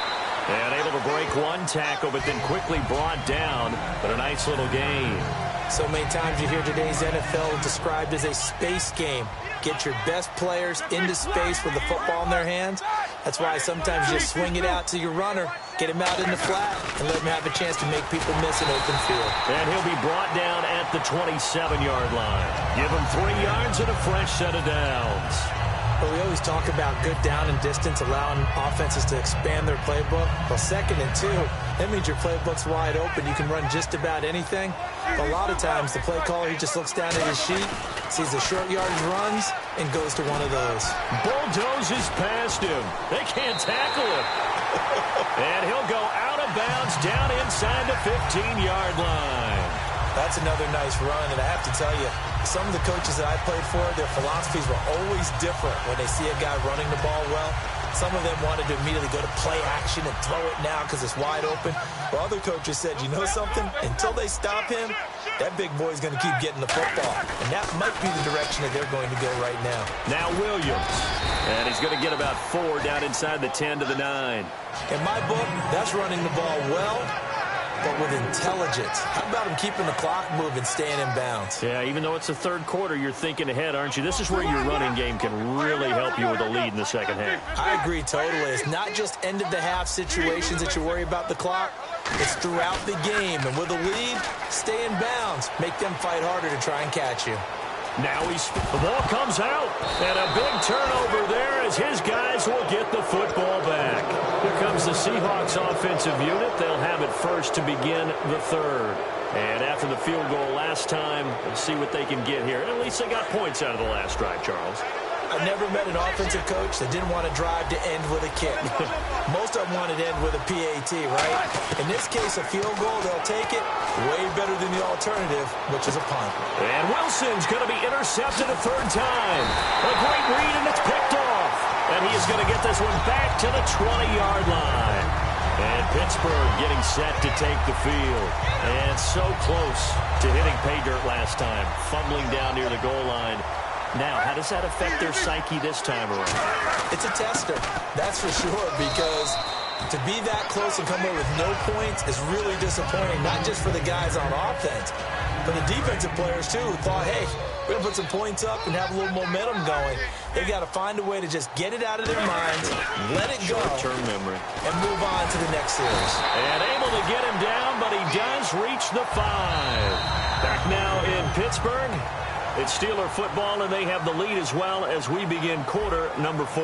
And able to break one tackle, but then quickly brought down. But a nice little gain. So many times you hear today's NFL described as a space game. Get your best players into space with the football in their hands. That's why sometimes you just swing it out to your runner, get him out in the flat, and let him have a chance to make people miss an open field. And he'll be brought down at the 27-yard line. Give him 3 yards and a fresh set of downs. But we always talk about good down and distance, allowing offenses to expand their playbook. Well, 2nd and 2, that means your playbook's wide open. You can run just about anything. But a lot of times, the play caller, he just looks down at his sheet, sees the short yardage runs, and goes to one of those. Bulldozes past him. They can't tackle him. And he'll go out of bounds down inside the 15-yard line. That's another nice run, and I have to tell you, some of the coaches that I played for, their philosophies were always different when they see a guy running the ball well. Some of them wanted to immediately go to play action and throw it now because it's wide open. While other coaches said, you know something? Until they stop him, that big boy's going to keep getting the football. And that might be the direction that they're going to go right now. Now Williams. And he's going to get about 4 down inside the 10 to the 9. In my book, that's running the ball well, but with intelligence. How about him keeping the clock moving, staying in bounds? Yeah, even though it's the 3rd quarter, you're thinking ahead, aren't you? This is where your running game can really help you with a lead in the 2nd half. I agree totally. It's not just end-of-the-half situations that you worry about the clock. It's throughout the game. And with a lead, stay in bounds. Make them fight harder to try and catch you. Now the ball comes out, and a big turnover there as his guys will get the football back. Here comes the Seahawks offensive unit. They'll have it first to begin the 3rd. And after the field goal last time, we'll see what they can get here. At least they got points out of the last drive, Charles. I've never met an offensive coach that didn't want to drive to end with a kick. Most of them wanted to end with a PAT, right? In this case, a field goal, they'll take it way better than the alternative, which is a punt. And Wilson's going to be intercepted a 3rd time. A great read, and it's picked off. And he is going to get this one back to the 20-yard line. And Pittsburgh getting set to take the field. And so close to hitting pay dirt last time, fumbling down near the goal line. Now, how does that affect their psyche this time around? It's a tester, that's for sure, because to be that close and come away with no points is really disappointing, not just for the guys on offense, but the defensive players, too, who thought, hey, we're going to put some points up and have a little momentum going. They've got to find a way to just get it out of their minds, let it go, short-term memory, and move on to the next series. And able to get him down, but he does reach the 5. Back now in Pittsburgh. It's Steeler football, and they have the lead as well as we begin quarter number 4.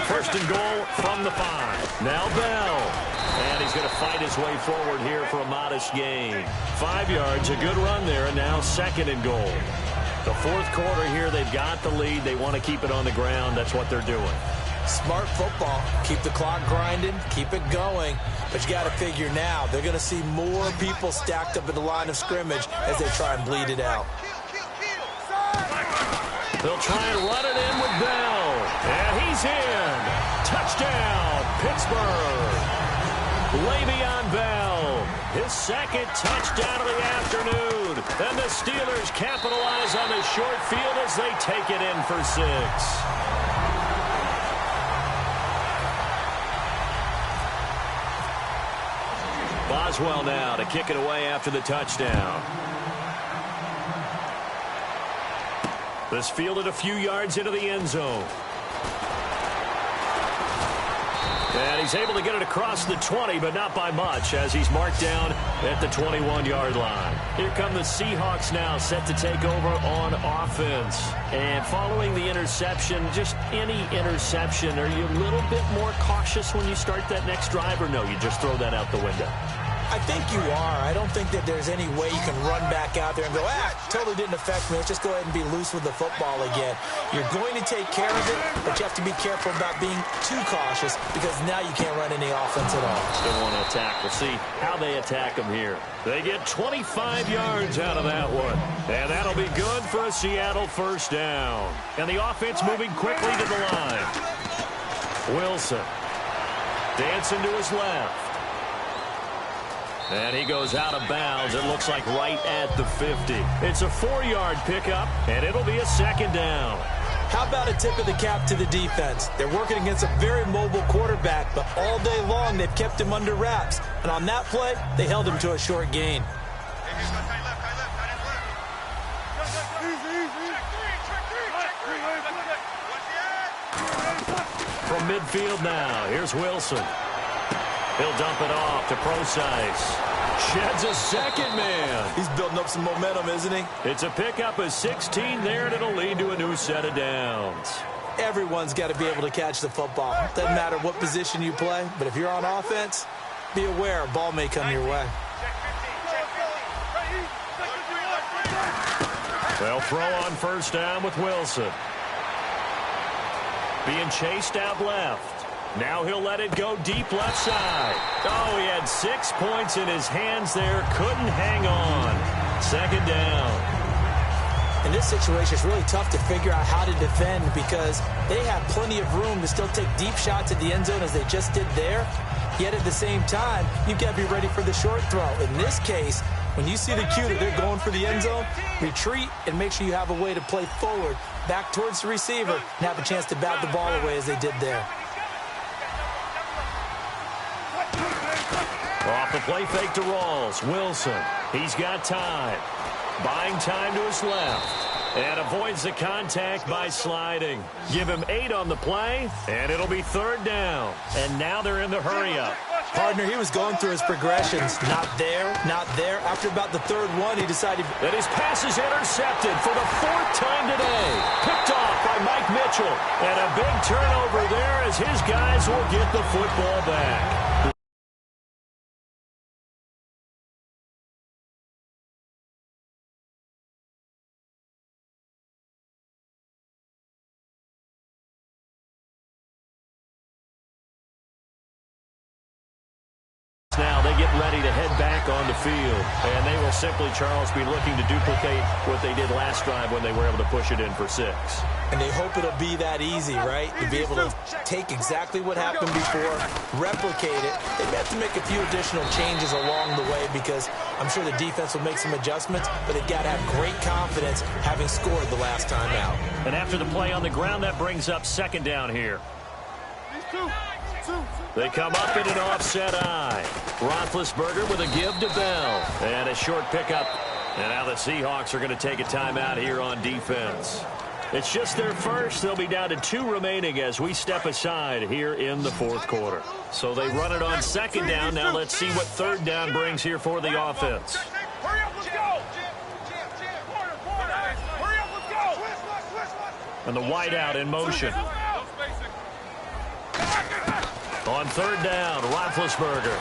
First and goal from the 5. Now Bell. And he's going to fight his way forward here for a modest gain. 5 yards, a good run there, and now 2nd and goal. The 4th quarter here, they've got the lead. They want to keep it on the ground. That's what they're doing. Smart football. Keep the clock grinding. Keep it going. But you got to figure now, they're going to see more people stacked up at the line of scrimmage as they try and bleed it out. They'll try and run it in with Bell. And he's in. Touchdown, Pittsburgh. Le'Veon Bell, his 2nd touchdown of the afternoon. And the Steelers capitalize on the short field as they take it in for 6. Boswell now to kick it away after the touchdown. This fielded a few yards into the end zone. And he's able to get it across the 20, but not by much, as he's marked down at the 21-yard line. Here come the Seahawks now, set to take over on offense. And following the interception, just any interception, are you a little bit more cautious when you start that next drive, or no, you just throw that out the window? I think you are. I don't think that there's any way you can run back out there and go, totally didn't affect me. Let's just go ahead and be loose with the football again. You're going to take care of it, but you have to be careful about being too cautious because now you can't run any offense at all. Still want to attack. We'll see how they attack them here. They get 25 yards out of that one. And that'll be good for a Seattle 1st down. And the offense moving quickly to the line. Wilson. Dancing to his left. And he goes out of bounds. It looks like right at the 50. It's a 4-yard pickup, and it'll be a second down. How about a tip of the cap to the defense? They're working against a very mobile quarterback, but all day long they've kept him under wraps. And on that play, they held him to a short gain. From midfield now, here's Wilson. He'll dump it off to Procise. Sheds a second man. He's building up some momentum, isn't he? It's a pickup of 16 there, and it'll lead to a new set of downs. Everyone's got to be able to catch the football. Doesn't matter what position you play, but if you're on offense, be aware a ball may come your way. They'll throw on first down with Wilson. Being chased out left. Now he'll let it go deep left side. Oh, he had 6 points in his hands there. Couldn't hang on. Second down. In this situation, it's really tough to figure out how to defend because they have plenty of room to still take deep shots at the end zone as they just did there. Yet at the same time, you've got to be ready for the short throw. In this case, when you see the cue that they're going for the end zone, retreat and make sure you have a way to play forward, back towards the receiver, and have a chance to bat the ball away as they did there. Off the play fake to Rawls. Wilson. He's got time. Buying time to his left. And avoids the contact by sliding. Give him 8 on the play, and it'll be third down. And now they're in the hurry-up. Partner, he was going through his progressions. Not there, not there. After about the third one, he decided that his pass is intercepted for the 4th time today. Picked off by Mike Mitchell. And a big turnover there as his guys will get the football back. Now they get ready to head back on the field, and they will simply, Charles, be looking to duplicate what they did last drive when they were able to push it in for 6. And they hope it'll be that easy, right? To be able to take exactly what happened before, replicate it. They may have to make a few additional changes along the way because I'm sure the defense will make some adjustments, but they've got to have great confidence having scored the last time out. And after the play on the ground, that brings up second down here. They come up in an offset eye. Roethlisberger with a give to Bell. And a short pickup. And now the Seahawks are going to take a timeout here on defense. It's just their first. They'll be down to 2 remaining as we step aside here in the 4th quarter. So they run it on second down. Now let's see what third down brings here for the offense. Hurry up, let's go! Hurry up, let's go! And the wideout in motion. On third down, Roethlisberger.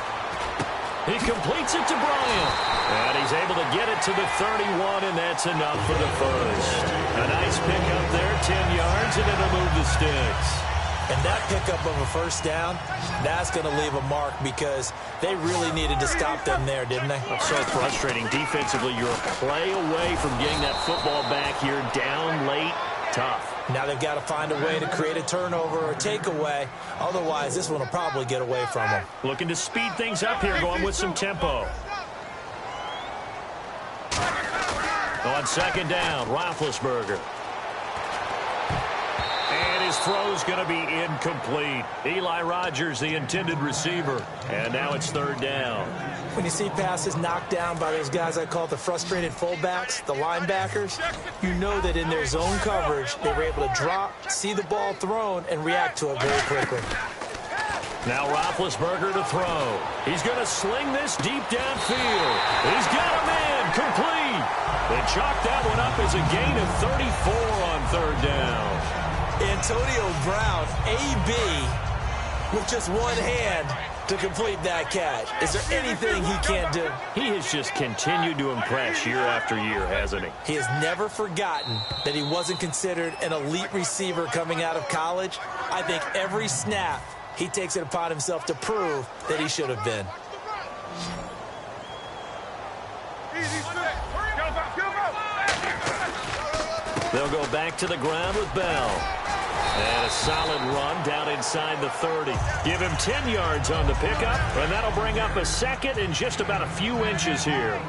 He completes it to Bryant. And he's able to get it to the 31, and that's enough for the first. A nice pickup there, 10 yards, and it'll move the sticks. And that pickup of a first down, that's going to leave a mark because they really needed to stop them there, didn't they? It's so frustrating. Defensively, you're a play away from getting that football back here down late. Tough. Now they've got to find a way to create a turnover or takeaway. Otherwise, this one will probably get away from them. Looking to speed things up here, going with some tempo. On second down, Roethlisberger. And his throw's going to be incomplete. Eli Rogers, the intended receiver. And now it's third down. When you see passes knocked down by those guys I call the frustrated fullbacks, the linebackers, you know that in their zone coverage, they were able to drop, see the ball thrown, and react to it very quickly. Now Roethlisberger to throw. He's going to sling this deep downfield. He's got a man complete. They chalk that one up as a gain of 34 on third down. Antonio Brown, AB, with just one hand to complete that catch. Is there anything he can't do? He has just continued to impress year after year, hasn't he? He has never forgotten that he wasn't considered an elite receiver coming out of college. I think every snap he takes it upon himself to prove that he should have been. They'll go back to the ground with Bell. And a solid run down inside the 30. Give him 10 yards on the pickup, and that'll bring up a second and just about a few inches here.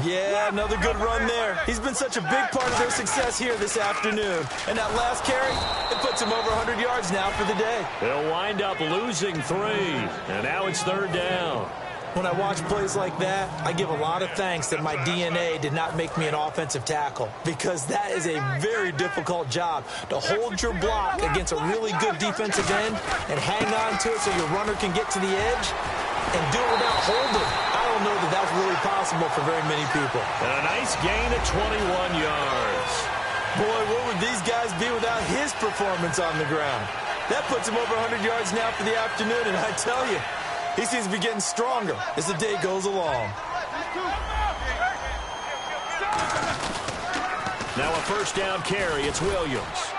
Yeah, another good run there. He's been such a big part of their success here this afternoon. And that last carry, it puts him over 100 yards now for the day. They'll wind up losing 3, and now it's 3rd down. When I watch plays like that, I give a lot of thanks that my DNA did not make me an offensive tackle, because that is a very difficult job, to hold your block against a really good defensive end and hang on to it so your runner can get to the edge and do it without holding. I don't know that that's really possible for very many people. And a nice gain of 21 yards. Boy, what would these guys be without his performance on the ground? That puts him over 100 yards now for the afternoon, and I tell you, he seems to be getting stronger as the day goes along. Now a 1st down carry. It's Williams.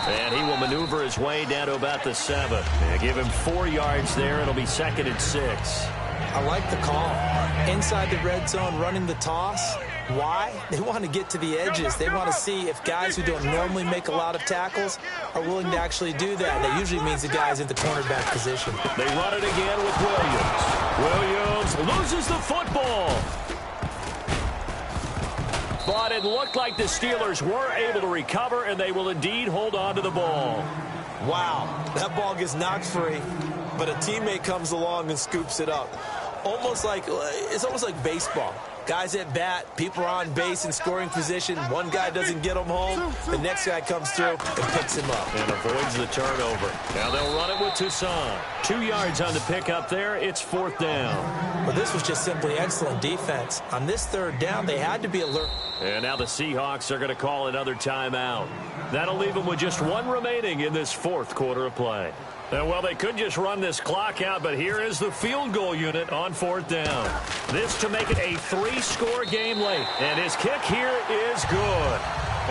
And he will maneuver his way down to about the 7. And give him 4 yards there. It'll be 2nd and 6. I like the call. Inside the red zone, running the toss. Why? They want to get to the edges. They want to see if guys who don't normally make a lot of tackles are willing to actually do that. That usually means the guy's in the cornerback position. They run it again with Williams. Williams loses the football. But it looked like the Steelers were able to recover, and they will indeed hold on to the ball. Wow, that ball gets knocked free, but a teammate comes along and scoops it up. It's almost like baseball. Guys at bat, people are on base in scoring position. One guy doesn't get them home. The next guy comes through and picks him up. And avoids the turnover. Now they'll run it with Toussaint. 2 yards on the pickup there. It's 4th down. Well, this was just simply excellent defense. On this 3rd down, they had to be alert. And now the Seahawks are going to call another timeout. That'll leave them with just 1 remaining in this 4th quarter of play. And, well, they could just run this clock out, but here is the field goal unit on 4th down. This to make it a 3-score game late. And his kick here is good.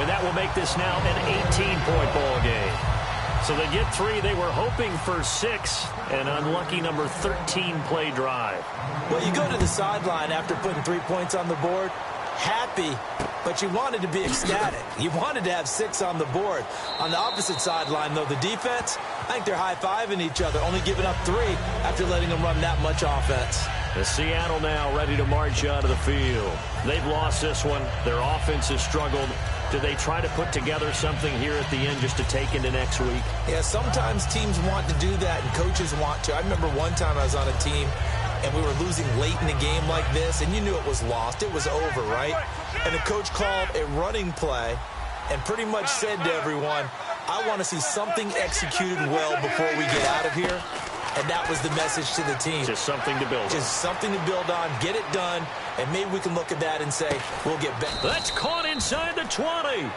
And that will make this now an 18-point ball game. So they get 3. They were hoping for 6. An unlucky number 13 play drive. Well, you go to the sideline after putting 3 points on the board, happy, but you wanted to be ecstatic. You wanted to have 6 on the board. On the opposite sideline, though, the defense, I think they're high-fiving each other, only giving up 3 after letting them run that much offense. The Seattle now ready to march out of the field. They've lost this one. Their offense has struggled. Do they try to put together something here at the end just to take into next week? Yeah, sometimes teams want to do that, and coaches want to. I remember one time I was on a team, and we were losing late in a game like this, and you knew it was lost. It was over, right? And the coach called a running play and pretty much said to everyone, I want to see something executed well before we get out of here. And that was the message to the team. Just something to build on. Just something to build on, get it done, and maybe we can look at that and say, we'll get better. That's caught inside the 20.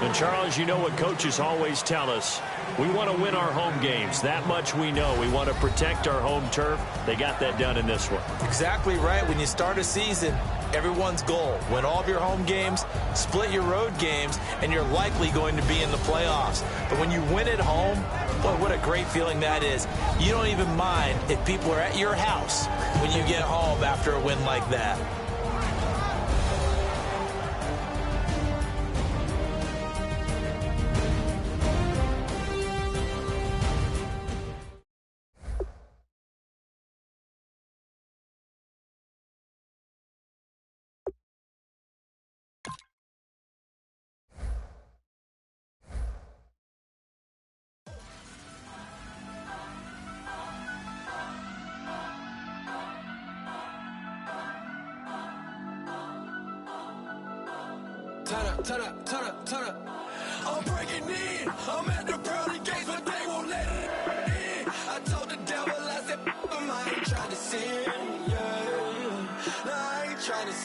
And, Charles, you know what coaches always tell us. We want to win our home games. That much we know. We want to protect our home turf. They got that done in this one. Exactly right. When you start a season, everyone's goal, win all of your home games, split your road games, and you're likely going to be in the playoffs. But when you win at home, boy, what a great feeling that is. You don't even mind if people are at your house when you get home after a win like that. Turn up. I'm breaking in. I'm at the pearly gates, but they won't let it in. I told the devil, I said, I ain't trying to sin. Yeah. No, I ain't trying to sin.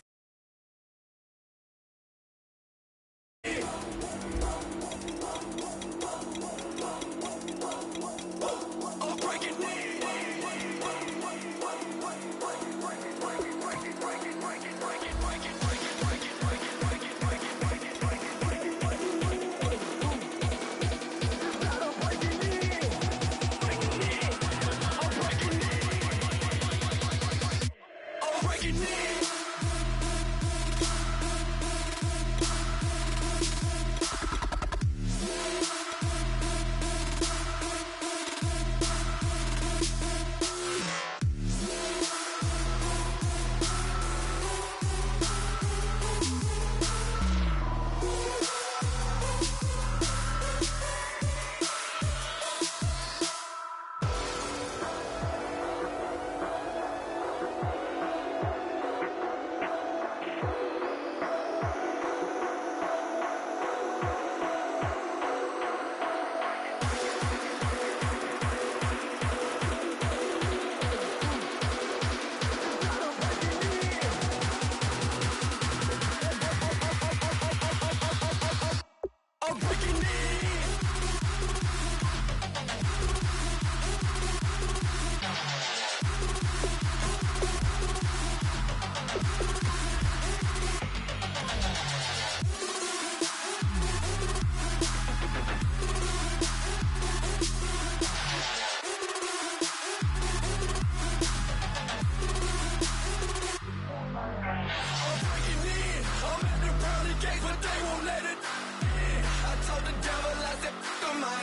I'm breaking in.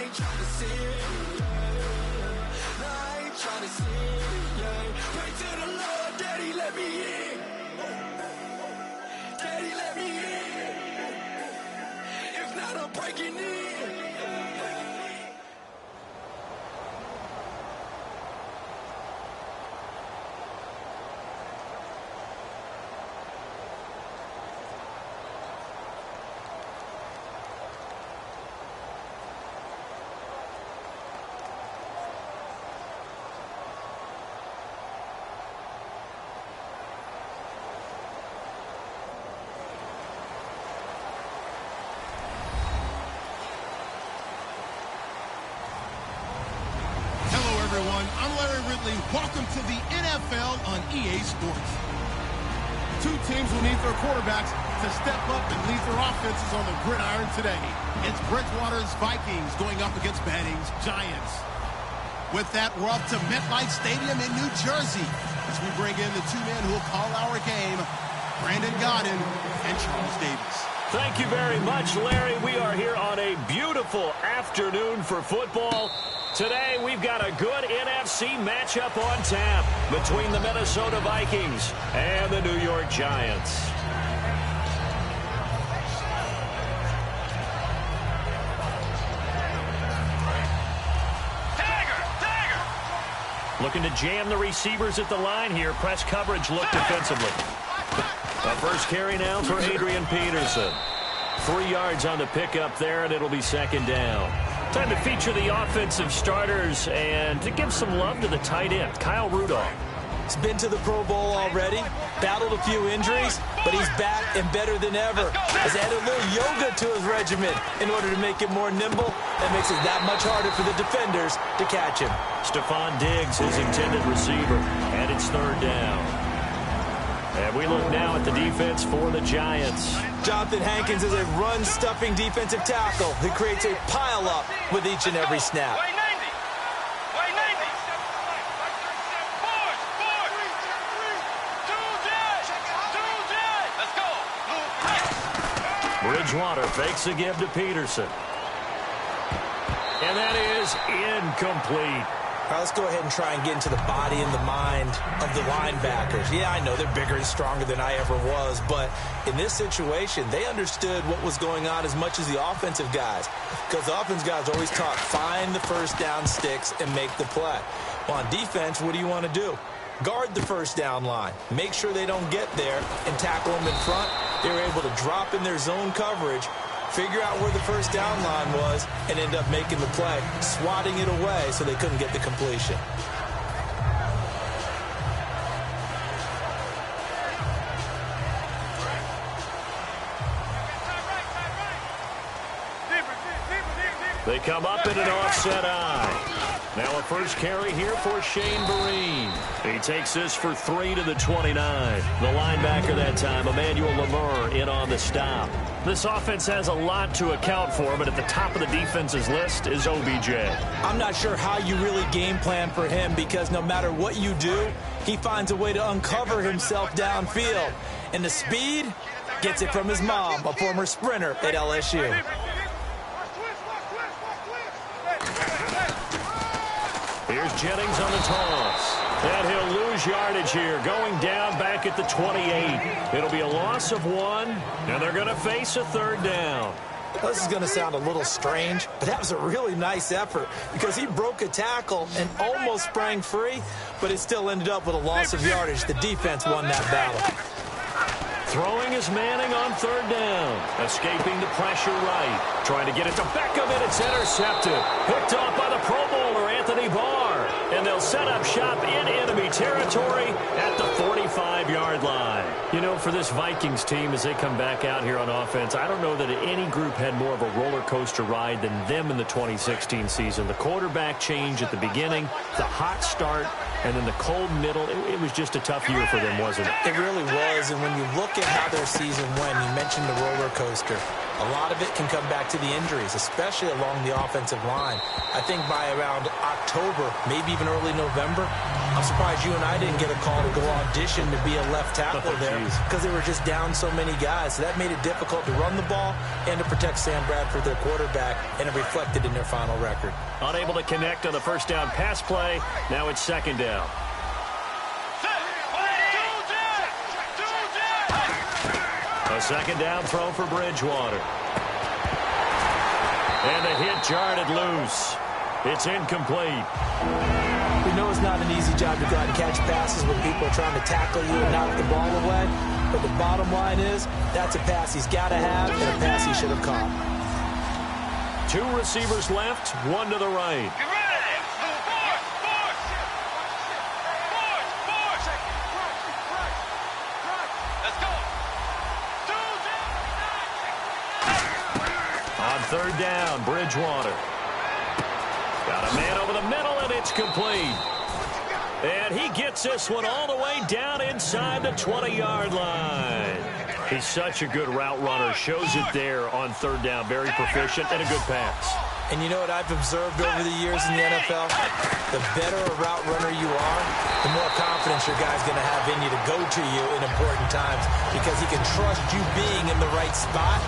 ain't trying to sin, yeah. No, I ain't trying to sin, yeah. Pray to the Lord, Daddy, let me in. Daddy, let me in. If not, I'm breaking in. I'm Larry Ridley. Welcome to the NFL on EA Sports. Two teams will need their quarterbacks to step up and lead their offenses on the gridiron today. It's Bridgewater's Vikings going up against Manning's Giants. With that, we're up to MetLife Stadium in New Jersey as we bring in the two men who will call our game, Brandon Godden and Charles Davis. Thank you very much, Larry. We are here on a beautiful afternoon for football. Today, we've got a good NFC matchup on tap between the Minnesota Vikings and the New York Giants. Looking to jam the receivers at the line here. Press coverage look defensively. The first carry now for Adrian Peterson. 3 yards on the pickup there, and it'll be second down. Time to feature the offensive starters and to give some love to the tight end, Kyle Rudolph. He's been to the Pro Bowl already, battled a few injuries, but he's back and better than ever. Has added a little yoga to his regimen in order to make it more nimble. That makes it that much harder for the defenders to catch him. Stephon Diggs, his intended receiver, and it's third down. And we look now at the defense for the Giants. Jonathan Hankins is a run-stuffing defensive tackle who creates a pile-up with each and every snap. Bridgewater fakes a give to Peterson. And that is incomplete. All right, let's go ahead and try and get into the body and the mind of the linebackers. Yeah, I know they're bigger and stronger than I ever was, but in this situation, they understood what was going on as much as the offensive guys, because the offensive guys always taught find the first down sticks and make the play. Well, on defense, what do you want to do? Guard the first down line. Make sure they don't get there and tackle them in front. They were able to drop in their zone coverage, figure out where the first down line was, and end up making the play, swatting it away so they couldn't get the completion. They come up in an offset eye. Now a first carry here for Shane Vereen. He takes this for 3 to the 29. The linebacker that time, Emmanuel Lamur, in on the stop. This offense has a lot to account for, but at the top of the defense's list is OBJ. I'm not sure how you really game plan for him, because no matter what you do, he finds a way to uncover himself downfield. And the speed gets it from his mom, a former sprinter at LSU. Here's Jennings on the toss. And he'll lose yardage here, going down back at the 28. It'll be a loss of 1, and they're going to face a third down. This is going to sound a little strange, but that was a really nice effort because he broke a tackle and almost sprang free, but it still ended up with a loss of yardage. The defense won that battle. Throwing is Manning on third down. Escaping the pressure right. Trying to get it to Beckham, and it's intercepted. Picked off by the Pro Bowler, Anthony Barr. And they'll set up shop in enemy territory at the 45-yard line. You know, for this Vikings team, as they come back out here on offense, I don't know that any group had more of a roller coaster ride than them in the 2016 season. The quarterback change at the beginning, the hot start, and then the cold middle. It was just a tough year for them, wasn't it? It really was, and when you look at how their season went, you mentioned the roller coaster. A lot of it can come back to the injuries, especially along the offensive line. I think by around October, maybe even early November, I'm surprised you and I didn't get a call to go audition to be a left tackle there because they were just down so many guys. So that made it difficult to run the ball and to protect Sam Bradford, their quarterback, and it reflected in their final record. Unable to connect on the first down pass play. Now it's second down. A second down throw for Bridgewater. And the hit jarred it loose. It's incomplete. We know it's not an easy job to go out and catch passes when people are trying to tackle you and knock the ball away. But the bottom line is, that's a pass he's got to have and a pass he should have caught. Two receivers left, one to the right. On third down, Bridgewater. Got a man over the middle, and it's complete. And he gets this one all the way down inside the 20-yard line. He's such a good route runner. Shows it there on third down. Very proficient and a good pass. And you know what I've observed over the years in the NFL? The better a route runner you are, the more confidence your guy's going to have in you to go to you in important times because he can trust you being in the right spot,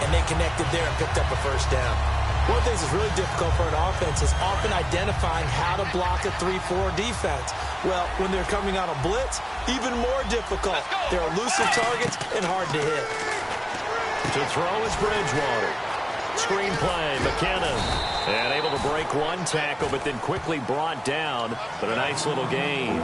and they connected there and picked up a first down. One of the things that's really difficult for an offense is often identifying how to block a 3-4 defense. Well, when they're coming on a blitz, even more difficult. They're elusive targets and hard to hit. To throw is Bridgewater. Screen play, McKinnon. And able to break one tackle, but then quickly brought down. But a nice little gain.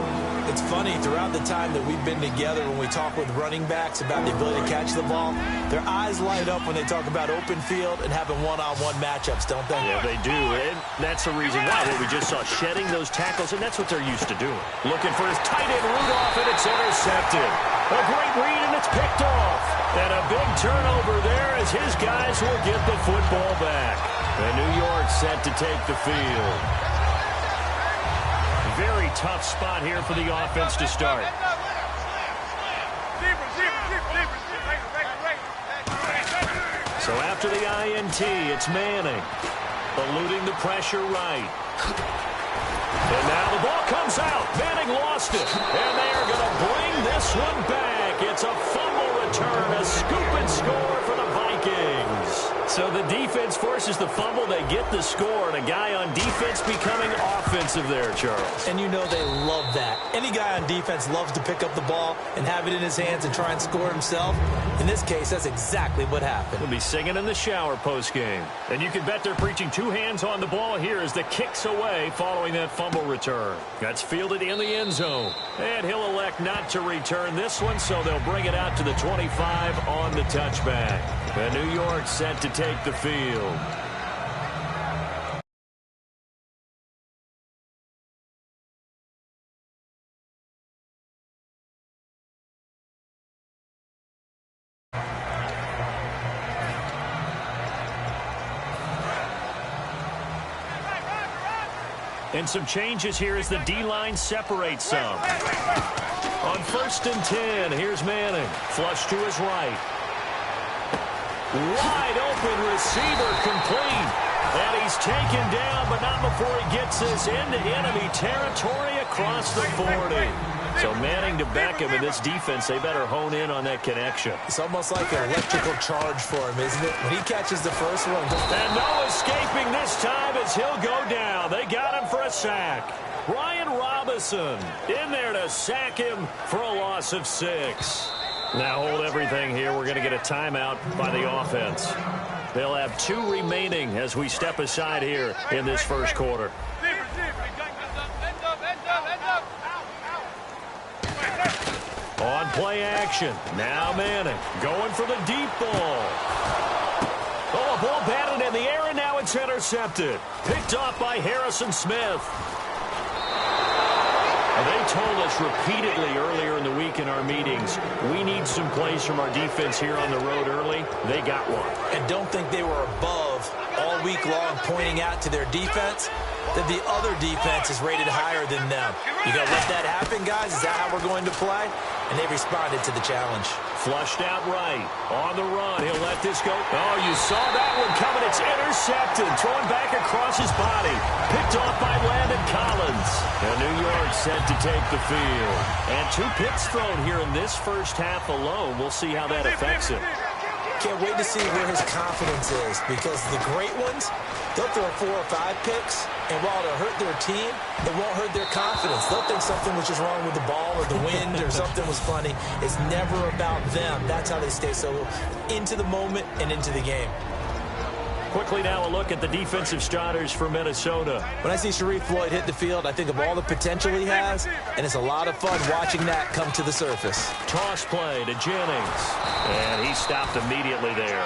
It's funny, throughout the time that we've been together, when we talk with running backs about the ability to catch the ball, their eyes light up when they talk about open field and having one-on-one matchups, don't they? Yeah, they do. And that's the reason why we just saw shedding those tackles, and that's what they're used to doing. Looking for his tight end Rudolph, and it's intercepted. A great read, and it's picked off. And a big turnover there as his guys will get the football back. And New York set to take the field. Very tough spot here for the offense to start. So after the INT, it's Manning. Eluding the pressure right. And now the ball comes out. Manning lost it. And they are going to bring this one back. It's a fumble return, a scoop and score for the Vikings. So the defense forces the fumble. They get the score. And a guy on defense becoming offensive there, Charles. And you know they love that. Any guy on defense loves to pick up the ball and have it in his hands and try and score himself. In this case, that's exactly what happened. We'll be singing in the shower post-game. And you can bet they're preaching two hands on the ball here as the kick's away following that fumble return. That's fielded in the end zone. And he'll elect not to return this one, so they'll bring it out to the 25 on the touchback. And New York set to take the field. And some changes here as the D-line separates some. On 1st and 10, here's Manning. Flush to his right. Wide open receiver complete. And he's taken down, but not before he gets this into enemy territory across the 40. So Manning to Beckham in this defense, they better hone in on that connection. It's almost like an electrical charge for him, isn't it? When he catches the first one. And no escaping this time as he'll go down. They got him for a sack. Ryan Robinson in there to sack him for a loss of 6. Now hold everything here. We're going to get a timeout by the offense. They'll have 2 remaining as we step aside here in this first quarter. On play action. Now Manning going for the deep ball. Oh, a ball batted in the air, and now it's intercepted. Picked off by Harrison Smith. They told us repeatedly earlier in the week in our meetings, we need some plays from our defense here on the road early. They got one. And don't think they were above all week long pointing out to their defense that the other defense is rated higher than them. You going to let that happen, guys? Is that how we're going to play? And they responded to the challenge. Flushed out right. On the run. He'll let this go. Oh, you saw that one coming. It's intercepted. Thrown back across his body. Picked off by Landon Collins. Now New York set to take the field. And 2 picks thrown here in this first half alone. We'll see how that affects him. Can't wait to see where his confidence is, because the great ones, they'll throw 4 or 5 picks, and while it'll hurt their team, it won't hurt their confidence. They'll think something was just wrong with the ball or the wind or something was funny. It's never about them. That's how they stay so into the moment and into the game. Quickly now a look at the defensive starters for Minnesota. When I see Sharif Floyd hit the field, I think of all the potential he has, and it's a lot of fun watching that come to the surface. Toss play to Jennings, and he stopped immediately there.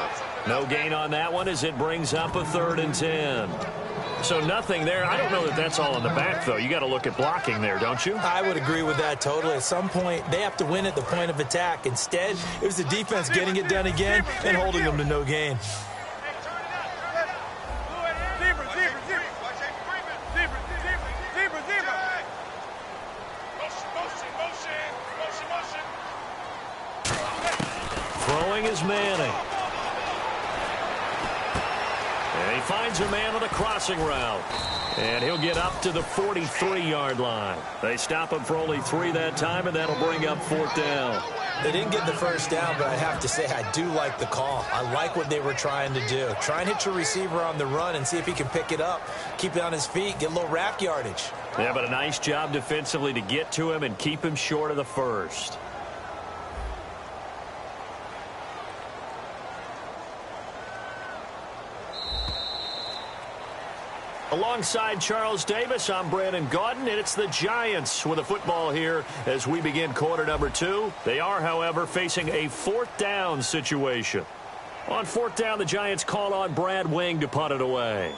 No gain on that one as it brings up a 3rd and 10. So nothing there. I don't know that that's all in the back, though. You got to look at blocking there, don't you? I would agree with that totally. At some point, they have to win at the point of attack. Instead, it was the defense getting it done again and holding them to no gain. Throwing is Manning. And he finds a man on a crossing route. And he'll get up to the 43-yard line. They stop him for only 3 that time, and that'll bring up 4th down. They didn't get the first down, but I have to say I do like the call. I like what they were trying to do. Try and hit your receiver on the run and see if he can pick it up, keep it on his feet, get a little rack yardage. Yeah, but a nice job defensively to get to him and keep him short of the first. Alongside Charles Davis, I'm Brandon Gaudin, and it's the Giants with a football here as we begin quarter number 2. They are, however, facing a 4th down situation. On 4th down, the Giants call on Brad Wing to punt it away.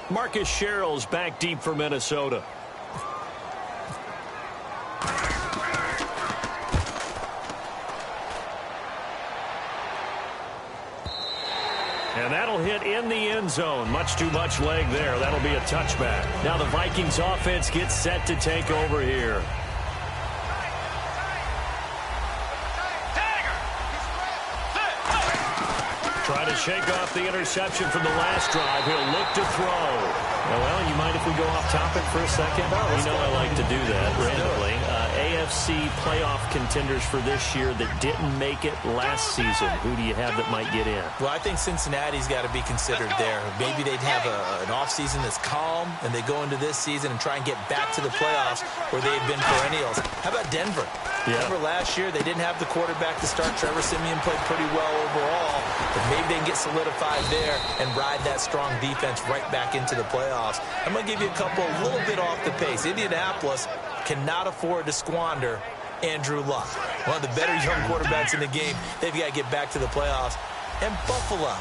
Marcus Sherrill's back deep for Minnesota. And that'll hit in the end zone. Much too much leg there. That'll be a touchback. Now the Vikings offense gets set to take over here. Try to shake off the interception from the last drive. He'll look to throw. Well, you mind if we go off topic for a second? You know I like to do that randomly. AFC playoff contenders for this year that didn't make it last season. Who do you have that might get in? Well, I think Cincinnati's got to be considered there. Maybe they'd have an offseason that's calm, and they go into this season and try and get back to the playoffs where they've been perennials. How about Denver? Yeah. Remember last year, they didn't have the quarterback to start. Trevor Siemian played pretty well overall, but maybe they can get solidified there and ride that strong defense right back into the playoffs. I'm going to give you a couple a little bit off the pace. Indianapolis cannot afford to squander Andrew Luck, one of the better young quarterbacks in the game. They've got to get back to the playoffs. And Buffalo,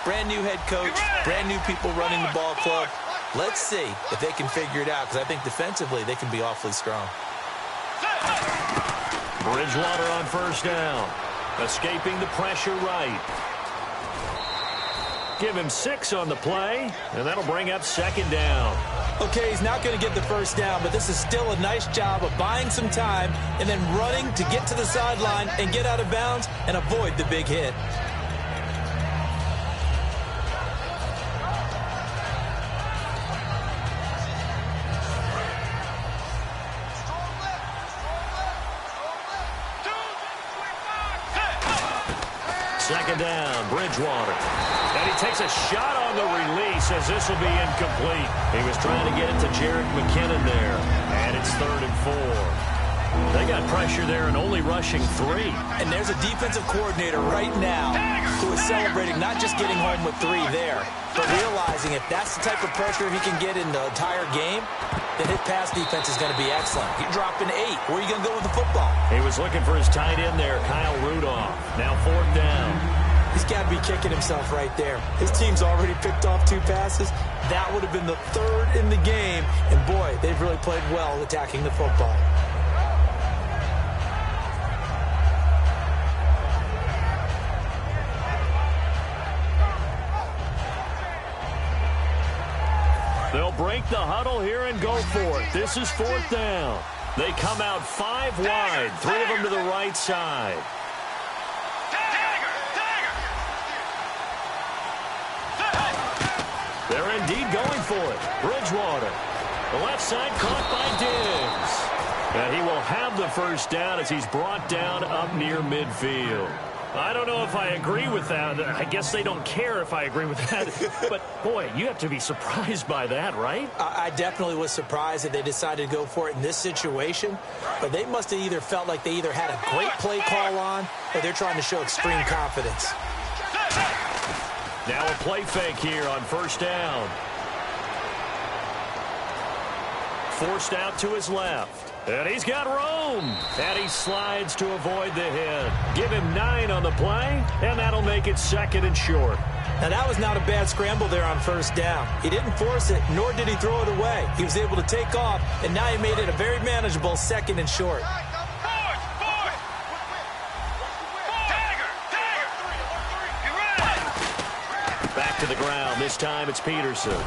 brand new head coach, brand new people running the ball club. Let's see if they can figure it out, because I think defensively they can be awfully strong. Bridgewater on 1st down. Escaping the pressure right. Give him 6 on the play, and that'll bring up 2nd down. Okay, he's not going to get the first down, but this is still a nice job of buying some time and then running to get to the sideline and get out of bounds and avoid the big hit. Second down, Bridgewater. And he takes a shot on the release as this will be incomplete. He was trying to get it to Jerick McKinnon there. And it's 3rd and 4. They got pressure there and only rushing 3. And there's a defensive coordinator right now who is celebrating not just getting home with 3 there, but realizing if that's the type of pressure he can get in the entire game, then his pass defense is going to be excellent. You're dropping 8. Where are you going to go with the football? He was looking for his tight end there, Kyle Rudolph. Now 4th down. He's got to be kicking himself right there. His team's already picked off 2 passes. That would have been the 3rd in the game. And, boy, they've really played well attacking the football. They'll break the huddle here and go for it. This is 4th down. They come out 5 wide, 3 of them to the right side. They're indeed going for it. Bridgewater. The left side caught by Diggs. And he will have the first down as he's brought down up near midfield. I don't know if I agree with that. I guess they don't care if I agree with that. But, boy, you have to be surprised by that, right? I definitely was surprised that they decided to go for it in this situation. But they must have either felt like they either had a great play call on or they're trying to show extreme confidence. Now a play fake here on first down. Forced out to his left. And he's got room. And he slides to avoid the hit. Give him 9 on the play, and that'll make it 2nd and short. Now, that was not a bad scramble there on first down. He didn't force it, nor did he throw it away. He was able to take off, and now he made it a very manageable 2nd and short. Back to the ground. This time it's Peterson.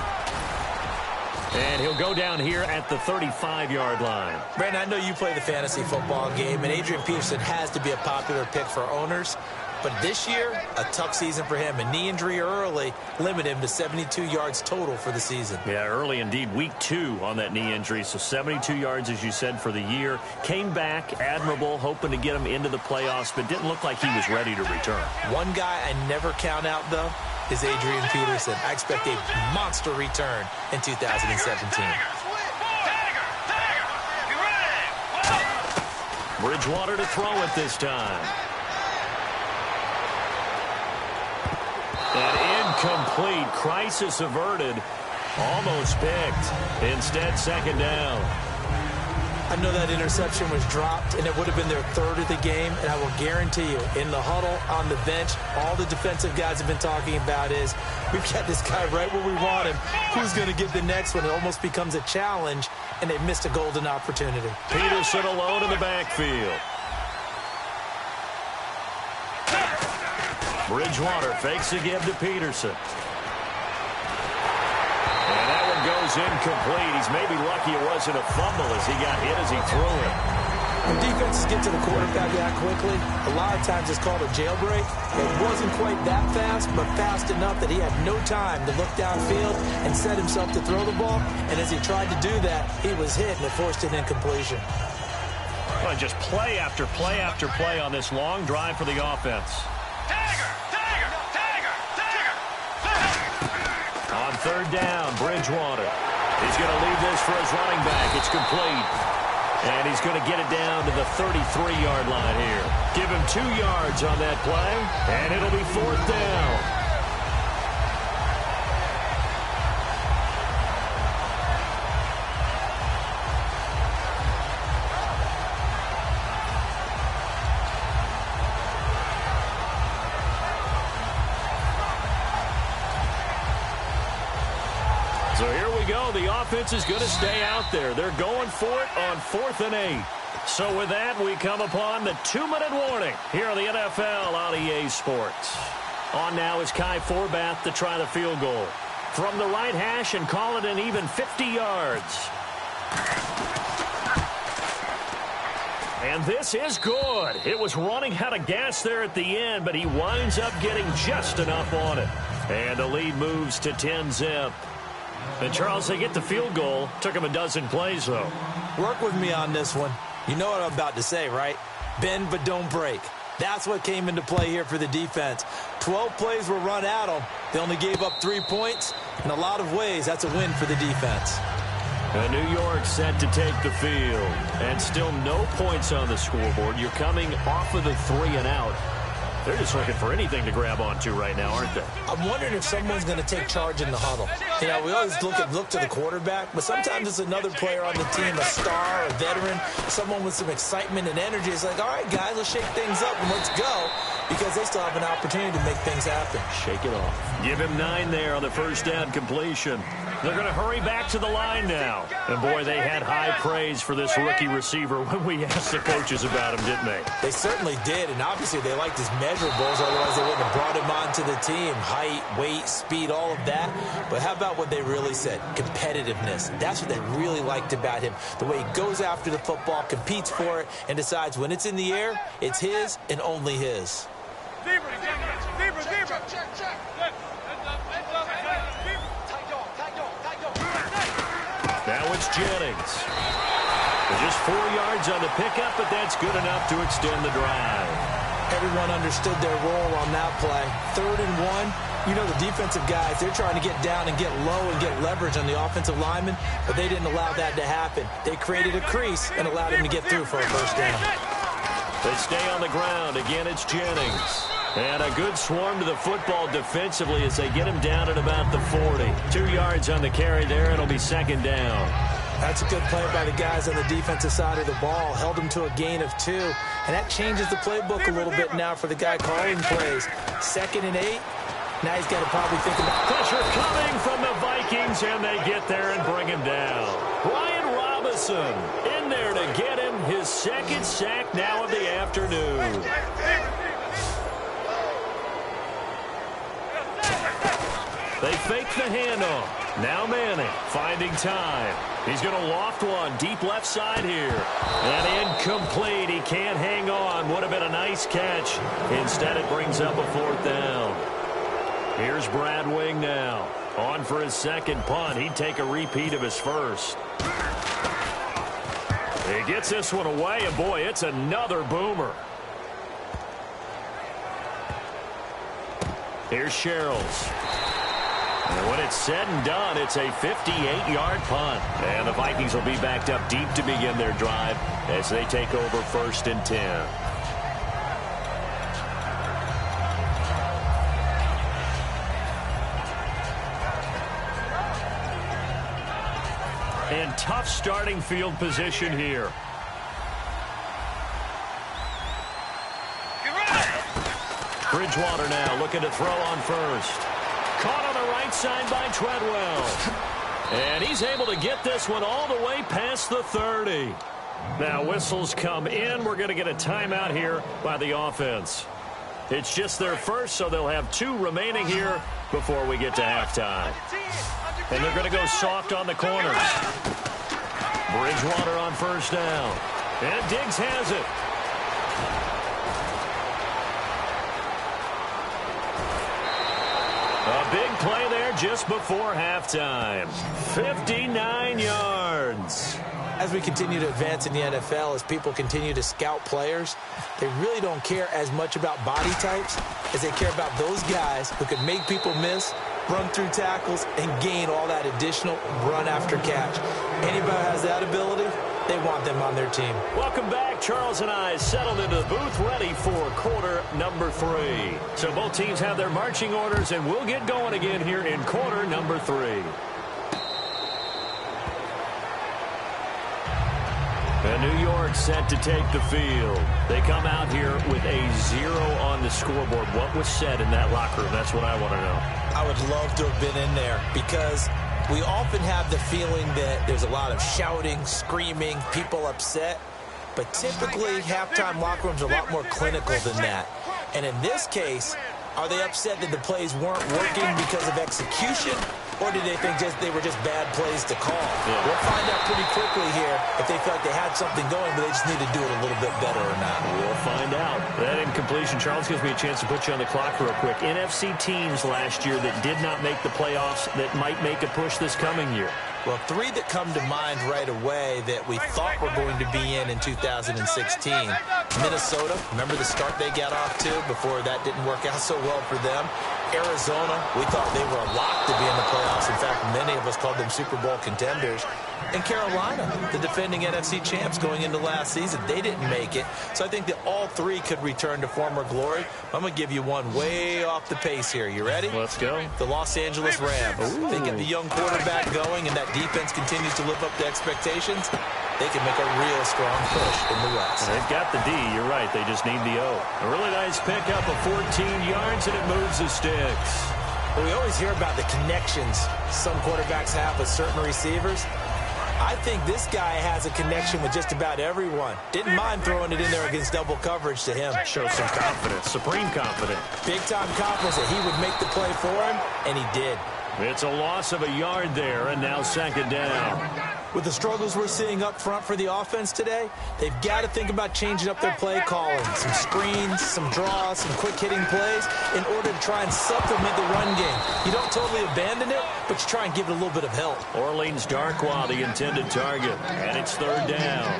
And he'll go down here at the 35-yard line. Brandon, I know you play the fantasy football game, and Adrian Peterson has to be a popular pick for owners. But this year, a tough season for him. A knee injury early limited him to 72 yards total for the season. Yeah, early indeed. Week 2 on that knee injury. So 72 yards, as you said, for the year. Came back admirable, hoping to get him into the playoffs, but didn't look like he was ready to return. One guy I never count out, though, is Adrian Peterson. I expect a monster return in 2017. Bridgewater to throw it this time. And incomplete. Crisis averted. Almost picked. Instead, 2nd down. I know that interception was dropped, and it would have been their 3rd of the game, and I will guarantee you, in the huddle, on the bench, all the defensive guys have been talking about is, we've got this guy right where we want him. Who's going to get the next one? It almost becomes a challenge, and they missed a golden opportunity. Peterson alone in the backfield. Bridgewater fakes a give to Peterson. And that one goes incomplete. He's maybe lucky it wasn't a fumble as he got hit as he threw it. When defenses get to the quarterback that quickly, a lot of times it's called a jailbreak. It wasn't quite that fast, but fast enough that he had no time to look downfield and set himself to throw the ball. And as he tried to do that, he was hit, and it forced an incompletion. Well, just play after play after play on this long drive for the offense. On 3rd down, Bridgewater. He's going to leave this for his running back. It's complete. And he's going to get it down to the 33-yard line here. Give him 2 yards on that play, and it'll be 4th down. So here we go. The offense is going to stay out there. They're going for it on 4th and 8. So with that, we come upon the 2-minute warning here on the NFL on EA Sports. On now is Kai Forbath to try the field goal. From the right hash and call it an even 50 yards. And this is good. It was running out of gas there at the end, but he winds up getting just enough on it. And the lead moves to 10-zip. And, Charles, they get the field goal. Took him a dozen plays, though. Work with me on this one. You know what I'm about to say, right? Bend but don't break. That's what came into play here for the defense. 12 plays were run at them. They only gave up 3 points. In a lot of ways, that's a win for the defense. And New York set to take the field. And still no points on the scoreboard. You're coming off of the 3 and out. They're just looking for anything to grab onto right now, aren't they? I'm wondering if someone's going to take charge in the huddle. You know, we always look to the quarterback, but sometimes it's another player on the team, a star, a veteran, someone with some excitement and energy. It's like, all right, guys, let's shake things up and let's go, because they still have an opportunity to make things happen. Shake it off. Give him 9 there on the first down completion. They're going to hurry back to the line now. And, boy, they had high praise for this rookie receiver when we asked the coaches about him, didn't they? They certainly did, and obviously they liked his measurables, otherwise they wouldn't have brought him onto the team. Height, weight, speed, all of that. But how about what they really said? Competitiveness. That's what they really liked about him. The way he goes after the football, competes for it, and decides when it's in the air, it's his and only his. Deeper. Check. it's Jennings. Just 4 yards on the pickup, but that's good enough to extend the drive. Everyone understood their role on that play. 3rd and 1. You know the defensive guys, they're trying to get down and get low and get leverage on the offensive lineman, but they didn't allow that to happen. They created a crease and allowed him to get through for a first down. They stay on the ground. Again, it's Jennings. And a good swarm to the football defensively as they get him down at about the 40. 2 yards on the carry there, and it'll be 2nd down. That's a good play by the guys on the defensive side of the ball. Held them to a gain of 2. And that changes the playbook a little bit now for the guy calling plays. 2nd and 8. Now he's got to probably think about pressure coming from the Vikings, and they get there and bring him down. Brian Robinson in there to get him his 2nd sack now of the afternoon. They fake the handoff. Now Manning finding time. He's going to loft one deep left side here. And incomplete. He can't hang on. Would have been a nice catch. Instead, it brings up a 4th down. Here's Brad Wing now. On for his 2nd punt. He'd take a repeat of his first. He gets this one away, and boy, it's another boomer. Here's Sherrills. And when it's said and done, it's a 58-yard punt. And the Vikings will be backed up deep to begin their drive as they take over 1st and 10. And tough starting field position here. Bridgewater now looking to throw on first. Caught on the right side by Treadwell. And he's able to get this one all the way past the 30. Now whistles come in. We're going to get a timeout here by the offense. It's just their first, so they'll have 2 remaining here before we get to halftime. And they're going to go soft on the corners. Bridgewater on first down. And Diggs has it. A big play there just before halftime. 59 yards. As we continue to advance in the NFL, as people continue to scout players, they really don't care as much about body types as they care about those guys who can make people miss, run through tackles, and gain all that additional run after catch. Anybody who has that ability, they want them on their team. Welcome back. Charles and I settled into the booth ready for quarter number 3. So both teams have their marching orders, and we'll get going again here in quarter number 3. And New York set to take the field. They come out here with a 0 on the scoreboard. What was said in that locker room? That's what I want to know. I would love to have been in there because we often have the feeling that there's a lot of shouting, screaming, people upset. But typically, halftime locker rooms are a lot more clinical than that. And in this case, are they upset that the plays weren't working because of execution? Or did they think they were just bad plays to call? Yeah. We'll find out pretty quickly here if they felt like they had something going, but they just need to do it a little bit better or not. We'll find out. That incompletion, Charles, gives me a chance to put you on the clock real quick. NFC teams last year that did not make the playoffs that might make a push this coming year. Well, 3 that come to mind right away that we thought were going to be in 2016. Minnesota, remember the start they got off to before that didn't work out so well for them. Arizona, we thought they were a lock to be in the playoffs. In fact, many of us called them Super Bowl contenders. And Carolina, the defending NFC champs going into last season, they didn't make it. So I think that all 3 could return to former glory. I'm going to give you one way off the pace here. You ready? Let's go. The Los Angeles Rams. Ooh. They get the young quarterback going, and that defense continues to live up to expectations. They can make a real strong push in the West. They've got the D. You're right. They just need the O. A really nice pickup of 14 yards, and it moves the sticks. Well, we always hear about the connections some quarterbacks have with certain receivers. I think this guy has a connection with just about everyone. Didn't mind throwing it in there against double coverage to him. Shows some confidence, supreme confidence. Big-time confidence that he would make the play for him, and he did. It's a loss of a yard there, and now 2nd down. With the struggles we're seeing up front for the offense today, they've got to think about changing up their play calling. Some screens, some draws, some quick-hitting plays in order to try and supplement the run game. You don't totally abandon it, but you try and give it a little bit of help. Orleans Darkwa, the intended target, and it's third down.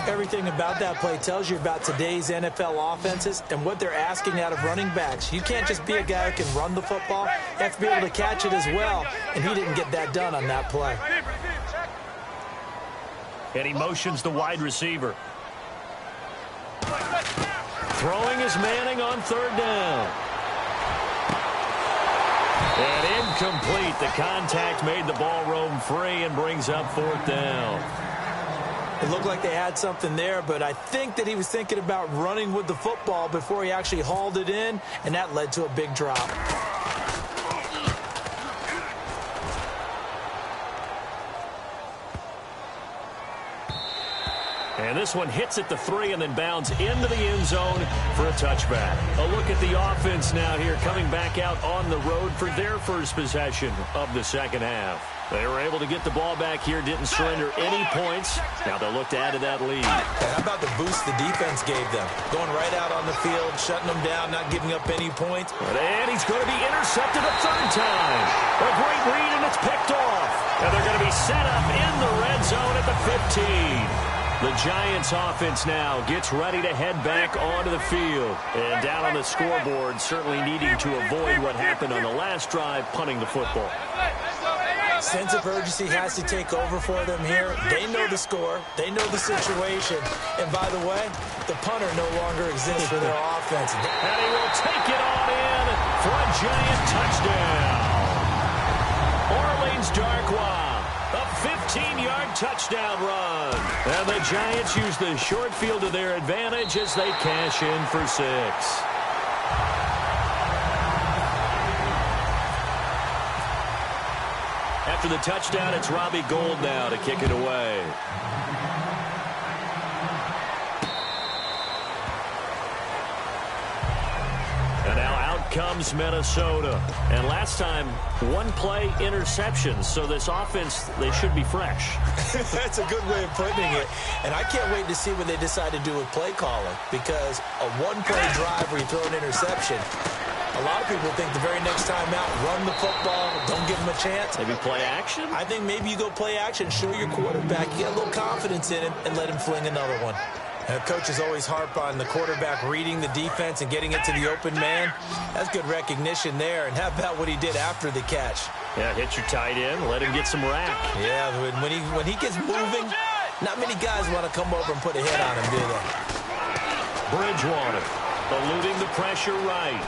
Everything about that play tells you about today's NFL offenses and what they're asking out of running backs. You can't just be a guy who can run the football. You have to be able to catch it as well, and he didn't get that done on that play. And he motions the wide receiver. Throwing is Manning on third down. And incomplete. The contact made the ball roam free and brings up fourth down. It looked like they had something there, but I think that he was thinking about running with the football before he actually hauled it in, and that led to a big drop. And this one hits at the 3 and then bounds into the end zone for a touchback. A look at the offense now here, coming back out on the road for their first possession of the second half. They were able to get the ball back here, didn't surrender any points. Now they'll look to add to that lead. And how about the boost the defense gave them? Going right out on the field, shutting them down, not giving up any points. And he's going to be intercepted a third time. A great read, and it's picked off. And they're going to be set up in the red zone at the 15. The Giants offense now gets ready to head back onto the field. And down on the scoreboard, certainly needing to avoid what happened on the last drive, punting the football. Sense of urgency has to take over for them here. They know the score. They know the situation. And by the way, the punter no longer exists for their offense. And he will take it on in for a Giant touchdown. Orleans Darkwa. A 15-yard touchdown run. And the Giants use the short field to their advantage as they cash in for 6. After the touchdown, it's Robbie Gould now to kick it away. And now out comes Minnesota. And last time, one play interception. So this offense, they should be fresh. That's a good way of putting it. And I can't wait to see what they decide to do with play calling. Because a one-play drive where you throw an interception, a lot of people think the very next time out, run the football, don't give them a chance. Maybe play action? I think maybe you go play action, show your quarterback, you get a little confidence in him, and let him fling another one. Coaches always harp on the quarterback reading the defense and getting it to the open man. That's good recognition there. And how about what he did after the catch? Yeah, hit your tight end, let him get some rack. Yeah, when he gets moving, not many guys want to come over and put a hit on him, do they? Bridgewater eluding the pressure right.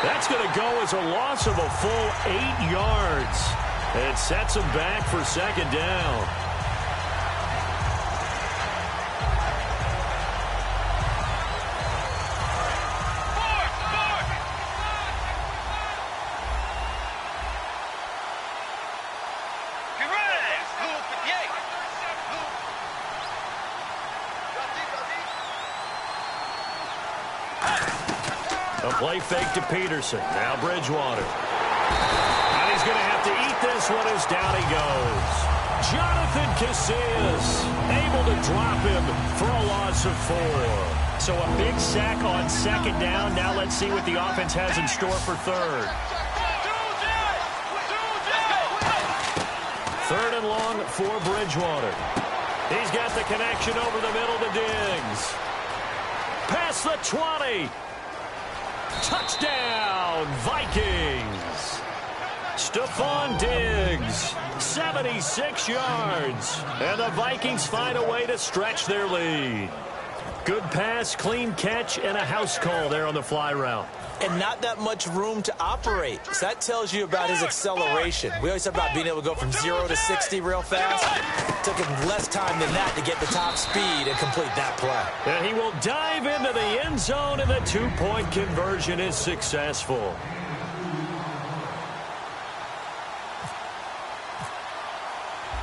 That's going to go as a loss of a full 8 yards. It sets him back for second down. A play fake to Peterson. Now Bridgewater. And he's going to have to eat this one as down he goes. Jonathan Casillas able to drop him for a loss of 4. So a big sack on second down. Now let's see what the offense has in store for third. Third and long for Bridgewater. He's got the connection over the middle to Diggs. Past the 20. Touchdown, Vikings. Stephon Diggs, 76 yards. And the Vikings find a way to stretch their lead. Good pass, clean catch, and a house call there on the fly route. And not that much room to operate. So that tells you about his acceleration. We always talk about being able to go from 0 to 60 real fast. It took him less time than that to get the top speed and complete that play. And he will dive into the end zone, and the two-point conversion is successful.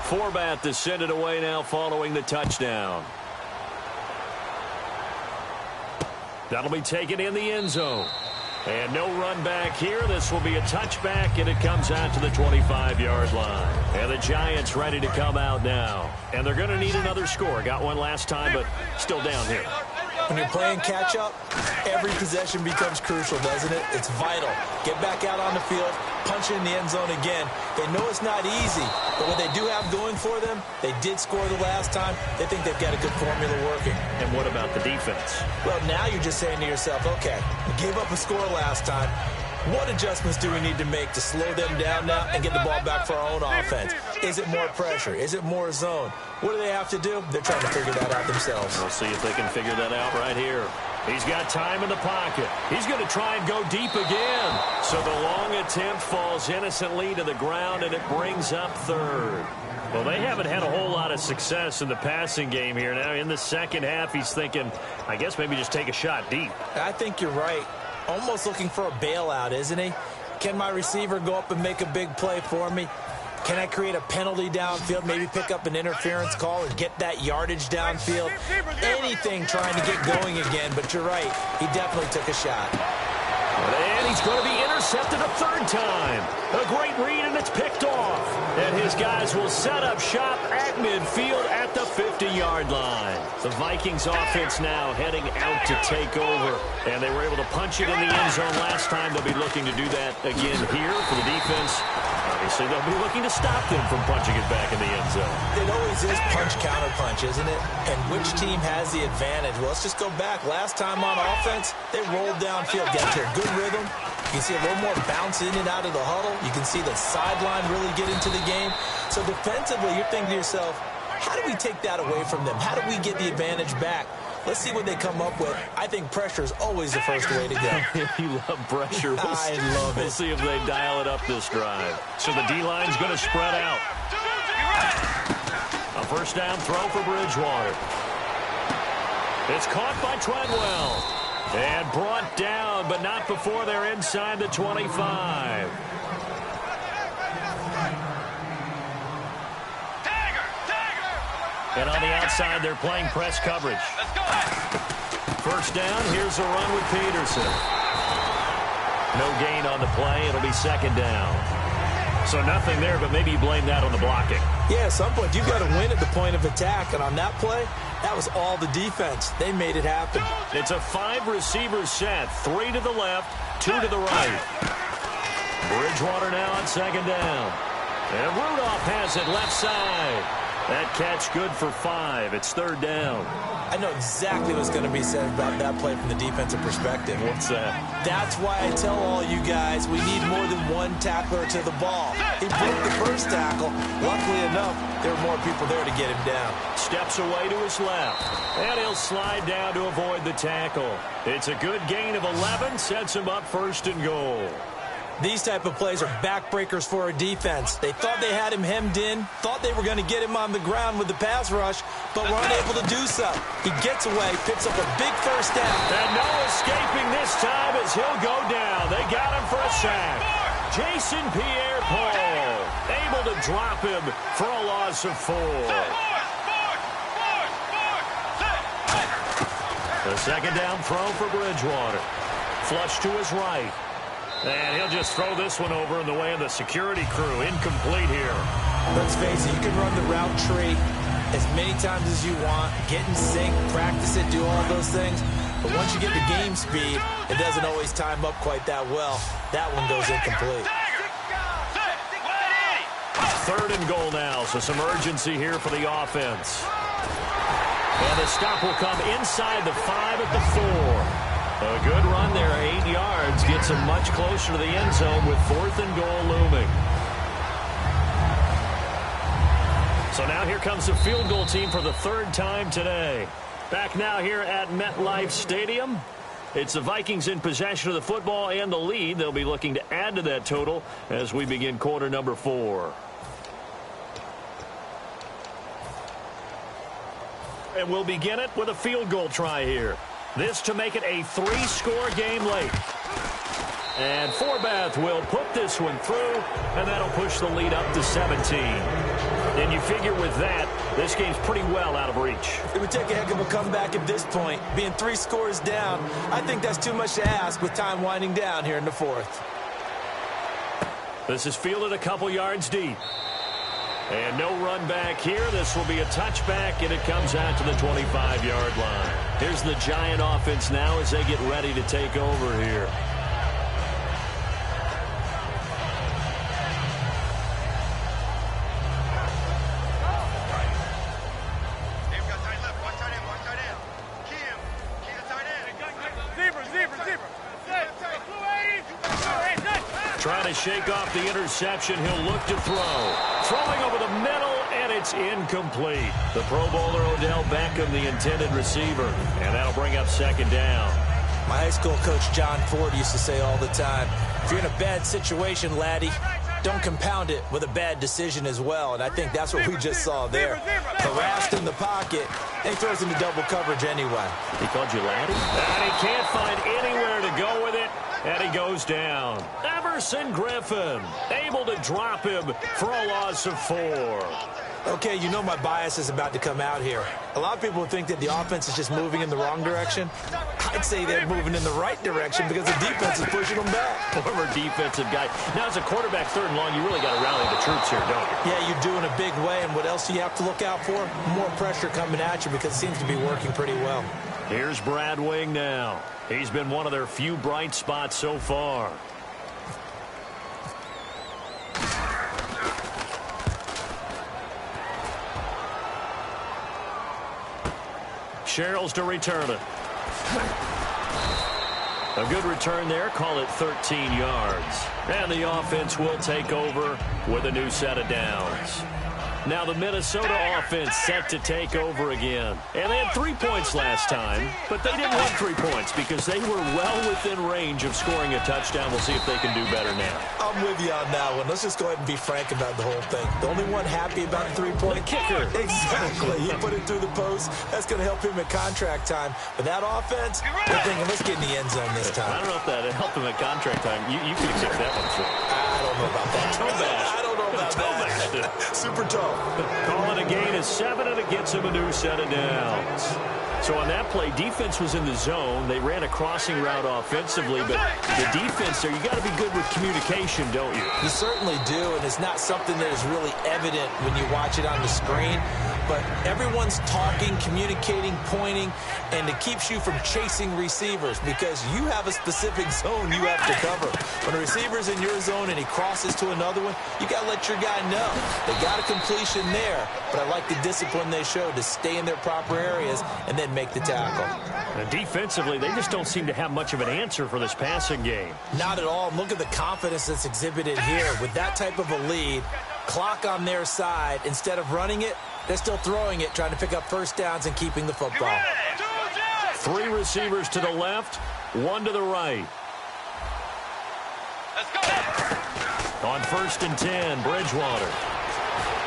Forbat to send it away now following the touchdown. That'll be taken in the end zone. And no run back here. This will be a touchback, and it comes out to the 25-yard line. And the Giants ready to come out now. And they're going to need another score. Got one last time, but still down here. When you're playing catch-up, every possession becomes crucial, doesn't it? It's vital. Get back out on the field, punch in the end zone again. They know it's not easy, but what they do have going for them, they did score the last time. They think they've got a good formula working. And what about the defense? Well, now you're just saying to yourself, okay, we gave up a score last time. What adjustments do we need to make to slow them down now and get the ball back for our own offense? Is it more pressure? Is it more zone? What do they have to do? They're trying to figure that out themselves. We'll see if they can figure that out right here. He's got time in the pocket. He's going to try and go deep again. So the long attempt falls innocently to the ground, and it brings up third. Well, they haven't had a whole lot of success in the passing game here. Now, in the second half, he's thinking, I guess maybe just take a shot deep. I think you're right. Almost looking for a bailout, isn't he? Can my receiver go up and make a big play for me? Can I create a penalty downfield, maybe pick up an interference call and get that yardage downfield? Anything trying to get going again, but you're right. He definitely took a shot. And he's going to be intercepted a third time. A great read, and it's picked off. And his guys will set up shop at midfield at the 50-yard line. The Vikings offense now heading out to take over. And they were able to punch it in the end zone last time. They'll be looking to do that again here for the defense. Obviously, they'll be looking to stop them from punching it back in the end zone. It always is punch-counter-punch, isn't it? And which team has the advantage? Well, let's just go back. Last time on offense, they rolled downfield, got to a good rhythm. You can see a little more bounce in and out of the huddle. You can see the sideline really get into the game. So defensively, you're thinking to yourself, how do we take that away from them? How do we get the advantage back? Let's see what they come up with. I think pressure is always the first way to go. You love pressure. I love it. We'll see if they dial it up this drive. So the D-line's going to spread out. A first down throw for Bridgewater. It's caught by Treadwell. And brought down, but not before they're inside the 25. And on the outside, they're playing press coverage. First down, here's a run with Peterson. No gain on the play. It'll be second down. So nothing there, but maybe you blame that on the blocking. Yeah, at some point, you've got to win at the point of attack. And on that play, that was all the defense. They made it happen. It's a 5-receiver set. 3 to the left, 2 to the right. Bridgewater now on second down. And Rudolph has it left side. That catch good for 5. It's third down. I know exactly what's going to be said about that play from the defensive perspective. What's that? That's why I tell all you guys we need more than one tackler to the ball. He broke the first tackle. Luckily enough, there were more people there to get him down. Steps away to his left. And he'll slide down to avoid the tackle. It's a good gain of 11. Sets him up first and goal. These type of plays are backbreakers for a defense. They thought they had him hemmed in, thought they were going to get him on the ground with the pass rush, but were unable to do so. He gets away, picks up a big first down. And no escaping this time as he'll go down. They got him for a sack. Jason Pierre-Paul able to drop him for a loss of 4. The second down throw for Bridgewater. Flush to his right. And he'll just throw this one over in the way of the security crew. Incomplete here. Let's face it, you can run the route tree as many times as you want, get in sync, practice it, do all those things. But once you get to game speed, it doesn't always time up quite that well. That one goes incomplete. Third and goal now, so some urgency here for the offense. And the stop will come inside the 5 at the 4. A good run there, 8 yards, gets him much closer to the end zone with 4th and goal looming. So now here comes the field goal team for the 3rd time today. Back now here at MetLife Stadium. It's the Vikings in possession of the football and the lead. They'll be looking to add to that total as we begin quarter number 4. And we'll begin it with a field goal try here. This to make it a 3-score game late. And Forbath will put this one through, and that'll push the lead up to 17. And you figure with that, this game's pretty well out of reach. It would take a heck of a comeback at this point. Being 3 scores down, I think that's too much to ask with time winding down here in the 4th. This is fielded a couple yards deep. And no run back here. This will be a touchback, and it comes out to the 25-yard line. Here's the Giant offense now as they get ready to take over here. Trying to shake off the interception. He'll look to throw. Throwing over the middle, and it's incomplete. The Pro Bowler Odell Beckham, the intended receiver. And that'll bring up 2nd down. My high school coach, John Ford, used to say all the time, if you're in a bad situation, laddie, don't compound it with a bad decision as well. And I think that's what we just saw there. Harassed in the pocket, and he throws into double coverage anyway. He called you laddie? And he can't find anywhere to go with it. And he goes down. Everson Griffin able to drop him for a loss of 4. Okay, you know my bias is about to come out here. A lot of people think that the offense is just moving in the wrong direction. I'd say they're moving in the right direction because the defense is pushing them back. Former defensive guy. Now, as a quarterback, 3rd and long, you really got to rally the troops here, don't you? Yeah, you do in a big way. And what else do you have to look out for? More pressure coming at you because it seems to be working pretty well. Here's Brad Wing now. He's been one of their few bright spots so far. Sherrills to return it. A good return there. Call it 13 yards. And the offense will take over with a new set of downs. Now the Minnesota offense set to take over again. And they had 3 points last time, but they didn't want 3 points because they were well within range of scoring a touchdown. We'll see if they can do better now. I'm with you on that one. Let's just go ahead and be frank about the whole thing. The only one happy about the 3-point kicker. Exactly. He put it through the post. That's going to help him at contract time. But that offense, they're thinking, let's get in the end zone this time. I don't know if that helped him at contract time. You could have kicked that one through. I don't know about that. Toe bash. I don't know about that. Super toe. Calling a gain of 7, and it gets him a new set of downs. So on that play, defense was in the zone. They ran a crossing route offensively, but the defense there, you got to be good with communication, don't you? You certainly do, and it's not something that is really evident when you watch it on the screen. But everyone's talking, communicating, pointing, and it keeps you from chasing receivers because you have a specific zone you have to cover. When a receiver's in your zone and he crosses to another one, you got to let your guy know. They got a completion there, but I like the discipline they showed to stay in their proper areas and then make the tackle. And defensively, they just don't seem to have much of an answer for this passing game. Not at all. Look at the confidence that's exhibited here. With that type of a lead, clock on their side, instead of running it, they're still throwing it, trying to pick up first downs and keeping the football. 3 receivers to the left, 1 to the right. Let's go. On 1st and 10, Bridgewater.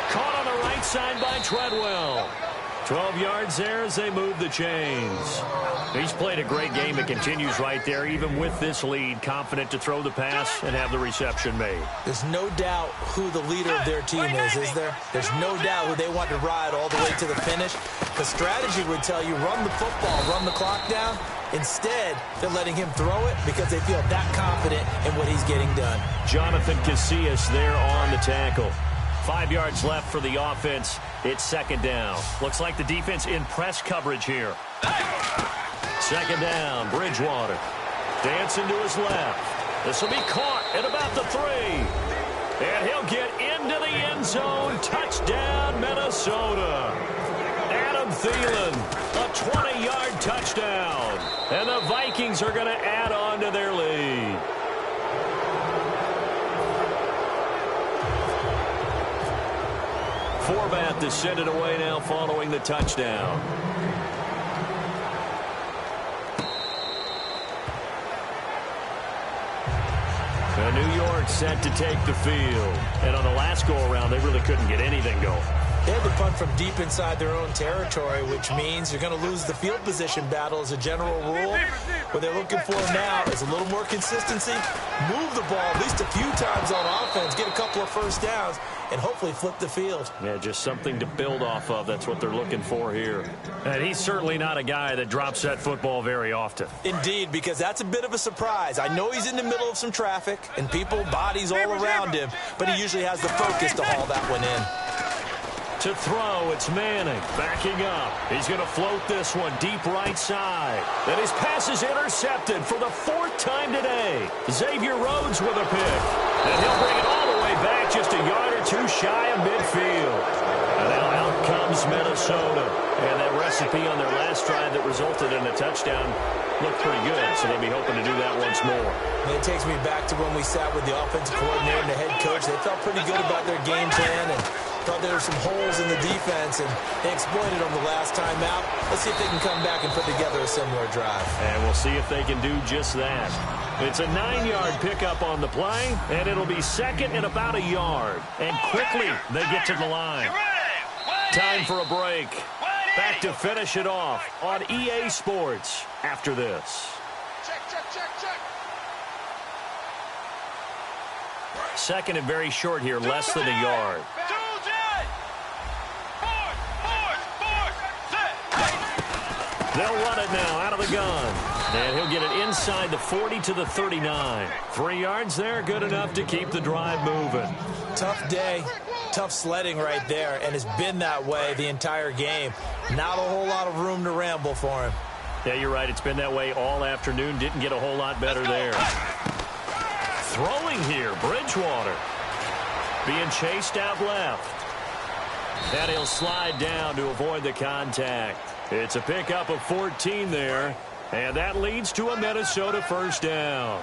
Caught on the right side by Treadwell. 12 yards there as they move the chains. He's played a great game. It continues right there, even with this lead, confident to throw the pass and have the reception made. There's no doubt who the leader of their team is there? There's no doubt who they want to ride all the way to the finish. The strategy would tell you, run the football, run the clock down. Instead, they're letting him throw it because they feel that confident in what he's getting done. Jonathan Casillas there on the tackle. 5 yards left for the offense. It's 2nd down. Looks like the defense in press coverage here. 2nd down, Bridgewater. Dancing to his left. This will be caught at about the 3. And he'll get into the end zone. Touchdown, Minnesota. Adam Thielen, a 20-yard touchdown. And the Vikings are going to add on to their lead. Forbath to send it away now following the touchdown. New York set to take the field. And on the last go-around, they really couldn't get anything going. They had to punt from deep inside their own territory, which means you're going to lose the field position battle as a general rule. What they're looking for now is a little more consistency, move the ball at least a few times on offense, get a couple of first downs, and hopefully flip the field. Yeah, just something to build off of. That's what they're looking for here. And he's certainly not a guy that drops that football very often. Indeed, because that's a bit of a surprise. I know he's in the middle of some traffic and people, bodies all around him, but he usually has the focus to haul that one in. To throw, it's Manning backing up. He's going to float this one deep right side. And his pass is intercepted for the 4th time today. Xavier Rhodes with a pick. And he'll bring it all the way back just a yard or two shy of midfield. And now out comes Minnesota. And that recipe on their last drive that resulted in a touchdown looked pretty good, so they'll be hoping to do that once more. And it takes me back to when we sat with the offensive coordinator and the head coach. They felt pretty good about their game plan and thought there were some holes in the defense, and they exploited them the last time out. Let's see if they can come back and put together a similar drive. And we'll see if they can do just that. It's a 9-yard pickup on the play, and it'll be 2nd and about a yard. And quickly, they get to the line. Time for a break. Back to finish it off on EA Sports after this. Check. 2nd and very short here, less than a yard. They'll run it now out of the gun. And he'll get it inside the 40 to the 39. 3 yards there, good enough to keep the drive moving. Tough day, tough sledding right there, and it's been that way the entire game. Not a whole lot of room to ramble for him. Yeah, you're right. It's been that way all afternoon. Didn't get a whole lot better there. Throwing here, Bridgewater. Being chased out left. And he'll slide down to avoid the contact. It's a pickup of 14 there, and that leads to a Minnesota first down.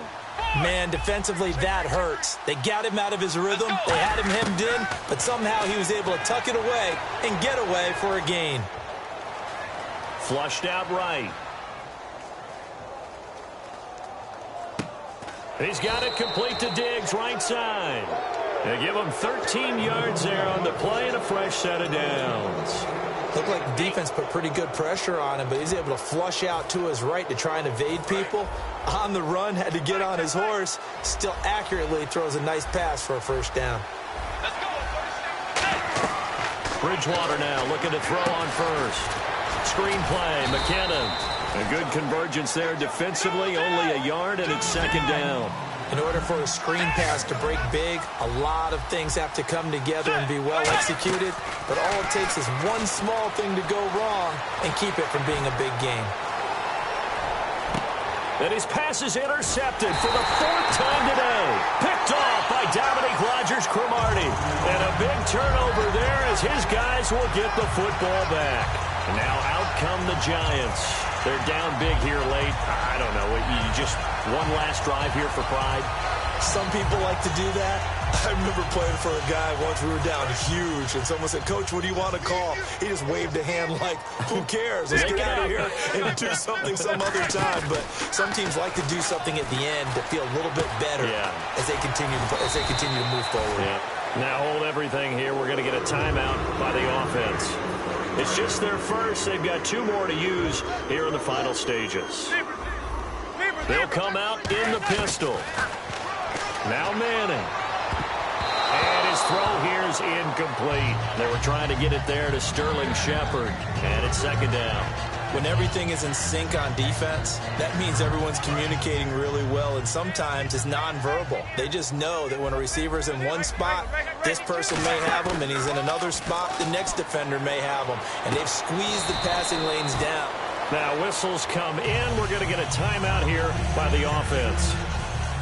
Man, defensively, that hurts. They got him out of his rhythm. They had him hemmed in, but somehow he was able to tuck it away and get away for a gain. Flushed out right. He's got it complete to Diggs, right side. They give him 13 yards there on the play and a fresh set of downs. Looked like the defense put pretty good pressure on him, but he's able to flush out to his right to try and evade people. On the run, had to get on his horse. Still accurately throws a nice pass for a first down. Bridgewater now looking to throw on first. Screen play, McKinnon. A good convergence there defensively, only a yard, and it's 2nd down. In order for a screen pass to break big, a lot of things have to come together and be well executed. But all it takes is one small thing to go wrong and keep it from being a big game. And his pass is intercepted for the 4th time today. Picked off by Dominique Rodgers-Cromartie. And a big turnover there as his guys will get the football back. And now out come the Giants. They're down big here late. I don't know. You just one last drive here for pride. Some people like to do that. I remember playing for a guy once. We were down huge, and someone said, "Coach, what do you want to call?" He just waved a hand like, "Who cares? Let's get out of here and do something some other time." But some teams like to do something at the end to feel a little bit better as they continue to move forward. Yeah. Now hold everything here. We're going to get a timeout by the offense. It's just their first. They've got 2 more to use here in the final stages. They'll come out in the pistol. Now Manning. And his throw here is incomplete. They were trying to get it there to Sterling Shepard. And it's 2nd down. When everything is in sync on defense, that means everyone's communicating really well, and sometimes it's nonverbal. They just know that when a receiver's in one spot, this person may have him, and he's in another spot, the next defender may have him. And they've squeezed the passing lanes down. Now whistles come in. We're going to get a timeout here by the offense.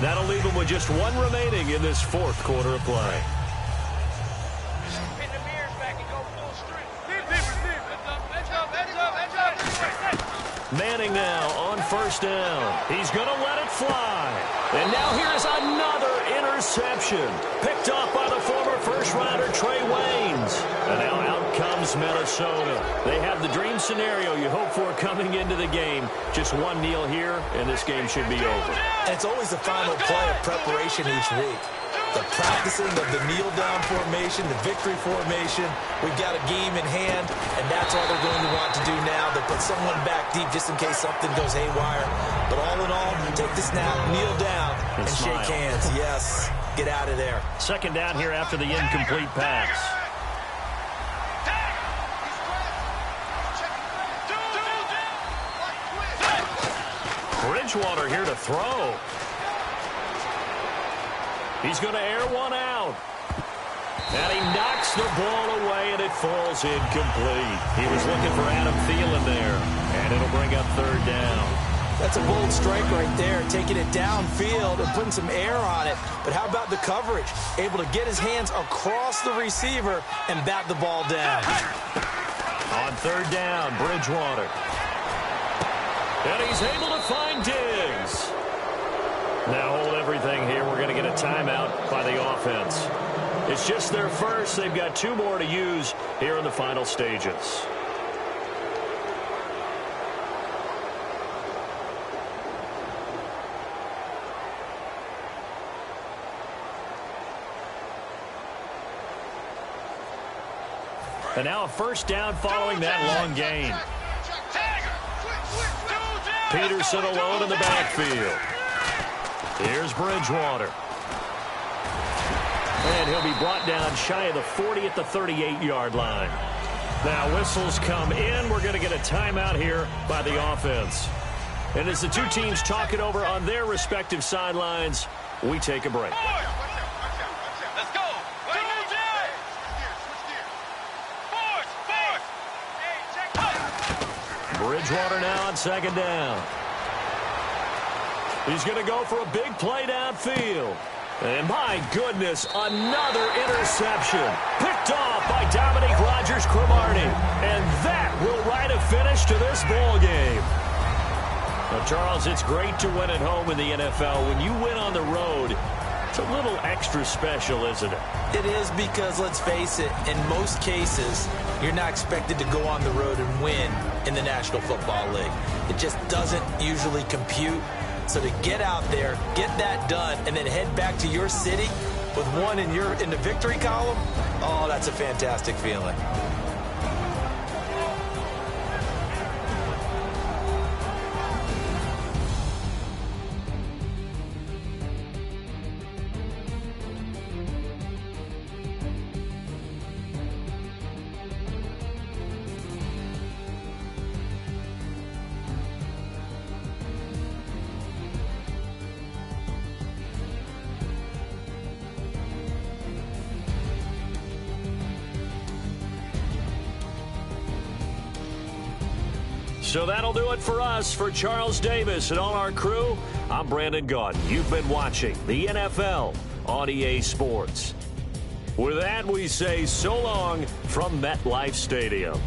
That'll leave them with just 1 remaining in this 4th quarter of play. Manning now on first down. He's going to let it fly. And now here's another interception. Picked off by the former first-rounder Trey Waynes. And now out comes Minnesota. They have the dream scenario you hope for coming into the game. Just 1 kneel here, and this game should be over. And it's always the final play of preparation each week. The practicing of the kneel-down formation, the victory formation. We've got a game in hand, and that's all they're going to want to do now. They'll put someone back deep just in case something goes haywire. But all in all, take the snap, kneel down, and shake hands. Yes, get out of there. Second down here after the incomplete pass. Bridgewater here to throw. He's going to air one out. And he knocks the ball away, and it falls incomplete. He was looking for Adam Thielen there, and it'll bring up third down. That's a bold strike right there, taking it downfield and putting some air on it. But how about the coverage? Able to get his hands across the receiver and bat the ball down. On third down, Bridgewater. And he's able to find Diggs. Now hold everything here. We're going to get a timeout by the offense. It's just their first. They've got 2 more to use here in the final stages. And now a first down following that long gain. Peterson alone in the backfield. Here's Bridgewater. And he'll be brought down shy of the 40 at the 38-yard line. Now whistles come in. We're going to get a timeout here by the offense. And as the two teams talk it over on their respective sidelines, we take a break. Let's go. Bridgewater now on second down. He's going to go for a big play downfield. And my goodness, another interception. Picked off by Dominique Rodgers-Cromartie. And that will write a finish to this ball game. Now, Charles, it's great to win at home in the NFL. When you win on the road, it's a little extra special, isn't it? It is, because, let's face it, in most cases, you're not expected to go on the road and win in the National Football League. It just doesn't usually compute. So to get out there, get that done, and then head back to your city with one in the victory column, oh, that's a fantastic feeling. So that'll do it for us. For Charles Davis and all our crew, I'm Brandon Gaudin. You've been watching the NFL on EA Sports. With that, we say so long from MetLife Stadium.